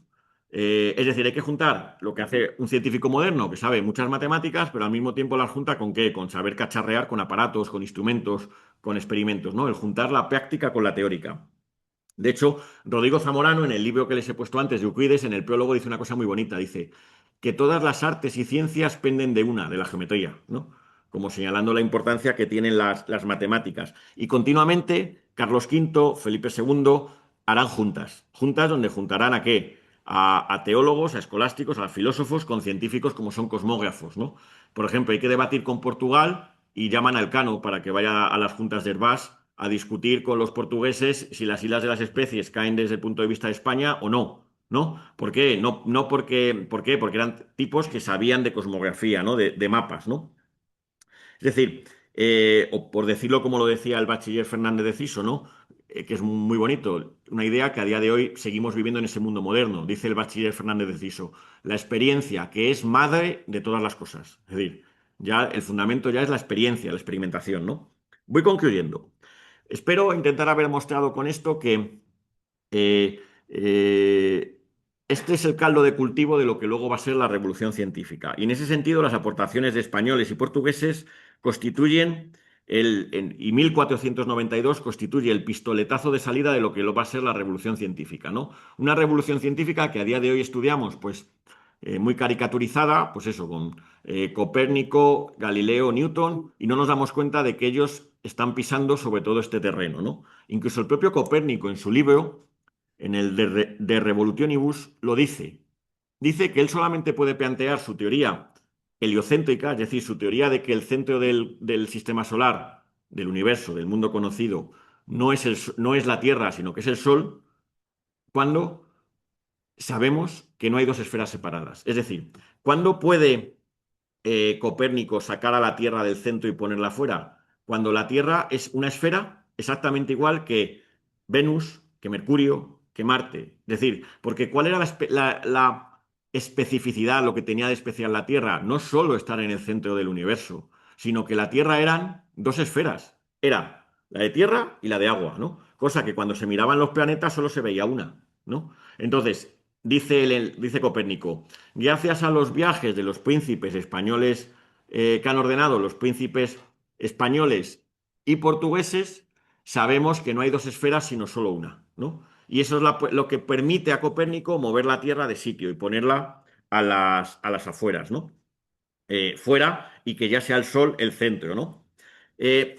Es decir, hay que juntar lo que hace un científico moderno que sabe muchas matemáticas, pero al mismo tiempo las junta con qué? Con saber cacharrear con aparatos, con instrumentos, con experimentos, ¿no? El juntar la práctica con la teórica. De hecho, Rodrigo Zamorano, en el libro que les he puesto antes de Euclides, en el prólogo dice una cosa muy bonita. Dice que todas las artes y ciencias penden de una, de la geometría, ¿no? Como señalando la importancia que tienen las matemáticas. Y continuamente, Carlos V, Felipe II, harán juntas. Juntas donde juntarán ¿a qué? A teólogos, a escolásticos, a filósofos, con científicos como son cosmógrafos, ¿no? Por ejemplo, hay que debatir con Portugal y llaman al Cano para que vaya a las juntas de Herbás a discutir con los portugueses si las islas de las especies caen desde el punto de vista de España o no. ¿No? ¿Por qué? No ¿por qué? Porque eran tipos que sabían de cosmografía, ¿no? De mapas, ¿no? Es decir, o por decirlo como lo decía el bachiller Fernández de Ciso, ¿no? Que es muy bonito, una idea que a día de hoy seguimos viviendo en ese mundo moderno. Dice el bachiller Fernández de Ciso, la experiencia que es madre de todas las cosas. Es decir, ya el fundamento ya es la experiencia, la experimentación, ¿no? Voy concluyendo. Espero intentar haber mostrado con esto que eh, eh, este es el caldo de cultivo de lo que luego va a ser la revolución científica. Y en ese sentido, las aportaciones de españoles y portugueses constituyen y 1492 constituye el pistoletazo de salida de lo que va a ser la revolución científica, ¿no? Una revolución científica que a día de hoy estudiamos, pues, muy caricaturizada, pues eso, con Copérnico, Galileo, Newton, y no nos damos cuenta de que ellos están pisando sobre todo este terreno, ¿no? Incluso el propio Copérnico en su libro, en el de Revolutionibus, lo dice. Dice que él solamente puede plantear su teoría heliocéntrica, es decir, su teoría de que el centro del sistema solar, del universo, del mundo conocido, no es la Tierra, sino que es el Sol, cuando sabemos que no hay dos esferas separadas. Es decir, ¿cuándo puede Copérnico sacar a la Tierra del centro y ponerla fuera? Cuando la Tierra es una esfera exactamente igual que Venus, que Mercurio, que Marte. Es decir, porque ¿cuál era la especificidad, lo que tenía de especial la Tierra? No solo estar en el centro del universo, sino que la Tierra eran dos esferas. Era la de tierra y la de agua, ¿no? Cosa que cuando se miraban los planetas solo se veía una, ¿no? Entonces, dice Copérnico, gracias a los viajes de los príncipes españoles que han ordenado los príncipes españoles y portugueses, sabemos que no hay dos esferas sino solo una, ¿no? Y eso es lo que permite a Copérnico mover la Tierra de sitio y ponerla a las afueras, ¿no? Fuera y que ya sea el Sol el centro, ¿no? Eh,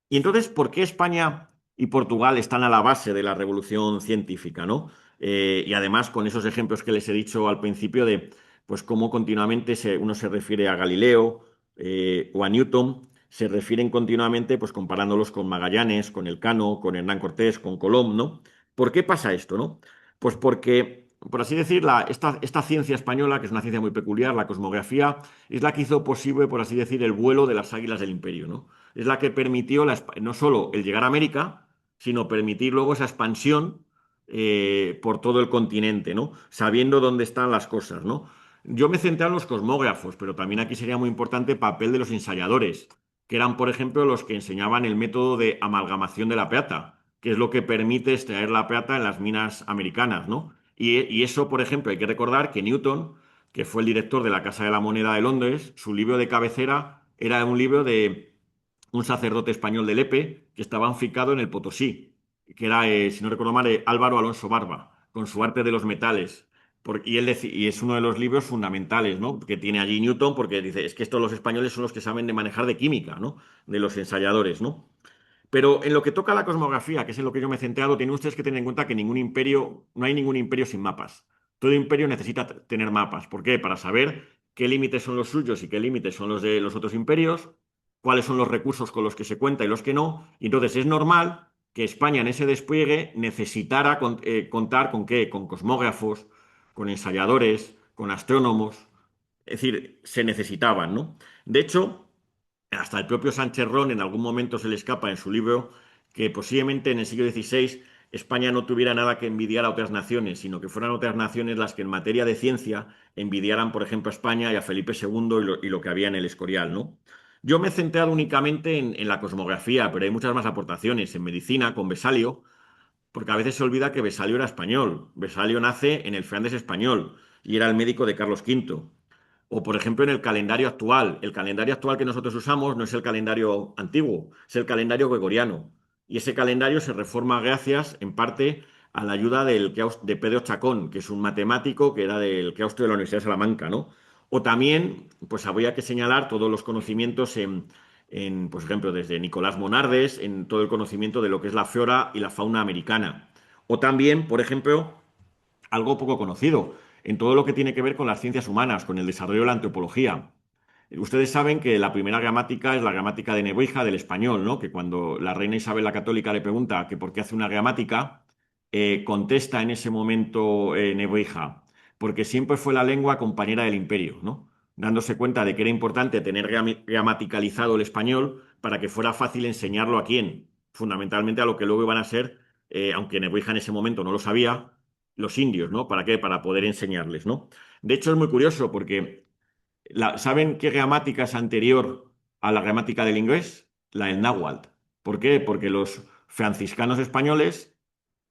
y entonces, ¿por qué España y Portugal están a la base de la revolución científica, ¿no? Y además con esos ejemplos que les he dicho al principio de, pues, cómo continuamente uno se refiere a Galileo o a Newton, se refieren continuamente, pues, comparándolos con Magallanes, con Elcano, con Hernán Cortés, con Colón, ¿no? ¿Por qué pasa esto, no? Pues porque, por así decir, esta ciencia española, que es una ciencia muy peculiar, la cosmografía, es la que hizo posible, por así decir, el vuelo de las águilas del imperio, ¿no? Es la que permitió no solo el llegar a América, sino permitir luego esa expansión por todo el continente, ¿no? Sabiendo dónde están las cosas, ¿no? Yo me centré en los cosmógrafos, pero también aquí sería muy importante el papel de los ensayadores, que eran, por ejemplo, los que enseñaban el método de amalgamación de la plata, que es lo que permite extraer la plata en las minas americanas, ¿no? Y eso, por ejemplo, hay que recordar que Newton, que fue el director de la Casa de la Moneda de Londres, su libro de cabecera era un libro de un sacerdote español de Lepe que estaba afincado en el Potosí, que era, si no recuerdo mal, Álvaro Alonso Barba, con su arte de los metales. Y es uno de los libros fundamentales, ¿no? Que tiene allí Newton, porque dice, es que estos los españoles son los que saben de manejar de química, ¿no? De los ensayadores, ¿no? Pero en lo que toca a la cosmografía, que es en lo que yo me he centrado, tienen ustedes que tener en cuenta que ningún imperio, no hay ningún imperio sin mapas. Todo imperio necesita tener mapas. ¿Por qué? Para saber qué límites son los suyos y qué límites son los de los otros imperios, cuáles son los recursos con los que se cuenta y los que no. Y entonces es normal que España en ese despliegue necesitara contar con qué, con cosmógrafos, con ensayadores, con astrónomos. Es decir, se necesitaban, ¿no? De hecho, hasta el propio Sánchez Ron en algún momento se le escapa en su libro que posiblemente en el siglo XVI España no tuviera nada que envidiar a otras naciones, sino que fueran otras naciones las que en materia de ciencia envidiaran, por ejemplo, a España y a Felipe II y lo que había en el Escorial, ¿no? Yo me he centrado únicamente en la cosmografía, pero hay muchas más aportaciones en medicina con Besalio, porque a veces se olvida que Besalio era español. Besalio nace en el Flandes español y era el médico de Carlos V. O, por ejemplo, en el calendario actual. El calendario actual que nosotros usamos no es el calendario antiguo, es el calendario gregoriano. Y ese calendario se reforma gracias, en parte, a la ayuda de Pedro Chacón, que es un matemático que era del claustro de la Universidad de Salamanca, ¿no? O también, pues habría que señalar todos los conocimientos por ejemplo, desde Nicolás Monardes, en todo el conocimiento de lo que es la flora y la fauna americana. O también, por ejemplo, algo poco conocido, en todo lo que tiene que ver con las ciencias humanas, con el desarrollo de la antropología. Ustedes saben que la primera gramática es la gramática de Nebrija del español, ¿no? Que cuando la reina Isabel la Católica le pregunta que por qué hace una gramática, contesta en ese momento Nebrija, porque siempre fue la lengua compañera del imperio, ¿no? Dándose cuenta de que era importante tener gramaticalizado el español para que fuera fácil enseñarlo a quién, fundamentalmente a lo que luego iban a ser, aunque Nebrija en ese momento no lo sabía, los indios, ¿no? ¿Para qué? Para poder enseñarles, ¿no? De hecho, es muy curioso porque ¿saben qué gramática es anterior a la gramática del inglés? La del náhuatl. ¿Por qué? Porque los franciscanos españoles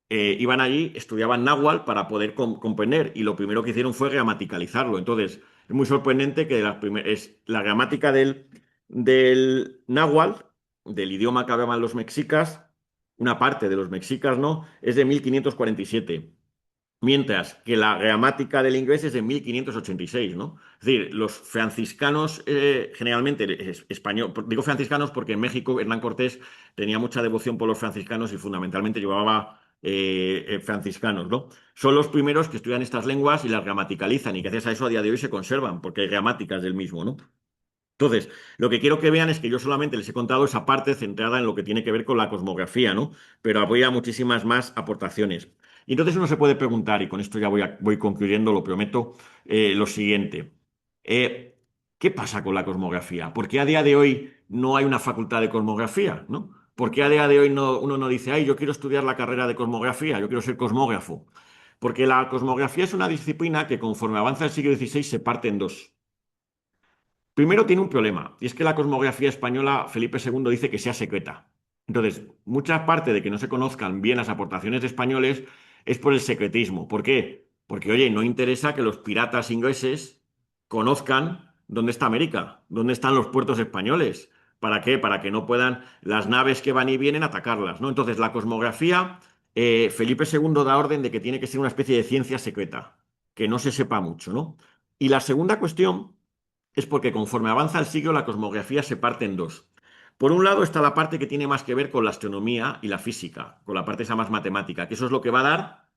iban allí, estudiaban náhuatl para poder comprender y lo primero que hicieron fue gramaticalizarlo. Entonces, es muy sorprendente que la gramática del náhuatl, del idioma que hablaban los mexicas, una parte de los mexicas, ¿no? Es de 1547. Mientras que la gramática del inglés es de 1586, ¿no? Es decir, los franciscanos, generalmente español, digo franciscanos porque en México Hernán Cortés tenía mucha devoción por los franciscanos y fundamentalmente llevaba franciscanos, ¿no? Son los primeros que estudian estas lenguas y las gramaticalizan y gracias a eso a día de hoy se conservan porque hay gramáticas del mismo, ¿no? Entonces, lo que quiero que vean es que yo solamente les he contado esa parte centrada en lo que tiene que ver con la cosmografía, ¿no? Pero habría muchísimas más aportaciones. Y entonces uno se puede preguntar, y con esto ya voy concluyendo, lo prometo, lo siguiente. ¿Qué pasa con la cosmografía? ¿Por qué a día de hoy no hay una facultad de cosmografía, ¿no? ¿Por qué a día de hoy uno no dice, ay, yo quiero estudiar la carrera de cosmografía, yo quiero ser cosmógrafo? Porque la cosmografía es una disciplina que conforme avanza el siglo XVI se parte en dos. Primero tiene un problema, y es que la cosmografía española, Felipe II dice que sea secreta. Entonces, mucha parte de que no se conozcan bien las aportaciones de españoles es por el secretismo. ¿Por qué? Porque, oye, no interesa que los piratas ingleses conozcan dónde está América, dónde están los puertos españoles. ¿Para qué? Para que no puedan las naves que van y vienen atacarlas, ¿no? Entonces, la cosmografía, Felipe II da orden de que tiene que ser una especie de ciencia secreta, que no se sepa mucho, ¿no? Y la segunda cuestión es porque conforme avanza el siglo la cosmografía se parte en dos. Por un lado está la parte que tiene más que ver con la astronomía y la física, con la parte esa más matemática, que eso es lo que va a dar,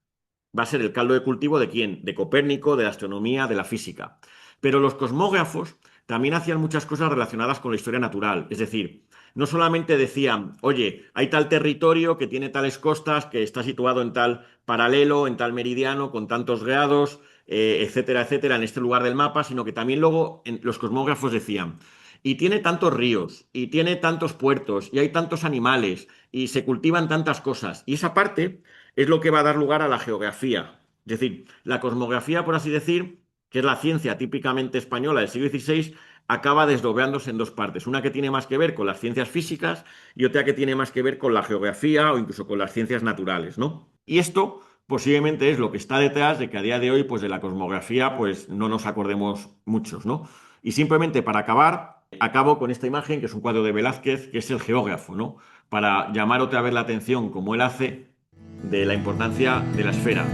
va a ser el caldo de cultivo de quién, de Copérnico, de la astronomía, de la física. Pero los cosmógrafos también hacían muchas cosas relacionadas con la historia natural, es decir, no solamente decían, oye, hay tal territorio que tiene tales costas, que está situado en tal paralelo, en tal meridiano, con tantos grados, etcétera, etcétera, en este lugar del mapa, sino que también luego los cosmógrafos decían, y tiene tantos ríos, y tiene tantos puertos, y hay tantos animales, y se cultivan tantas cosas. Y esa parte es lo que va a dar lugar a la geografía. Es decir, la cosmografía, por así decir, que es la ciencia típicamente española del siglo XVI, acaba desdoblándose en dos partes. Una que tiene más que ver con las ciencias físicas y otra que tiene más que ver con la geografía o incluso con las ciencias naturales, ¿no? Y esto posiblemente es lo que está detrás de que a día de hoy, pues de la cosmografía, pues no nos acordemos muchos, ¿no? Y simplemente para acabar, acabo con esta imagen, que es un cuadro de Velázquez, que es el geógrafo, ¿no? Para llamar otra vez la atención, como él hace, de la importancia de la esfera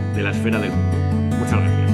del mundo. Muchas gracias.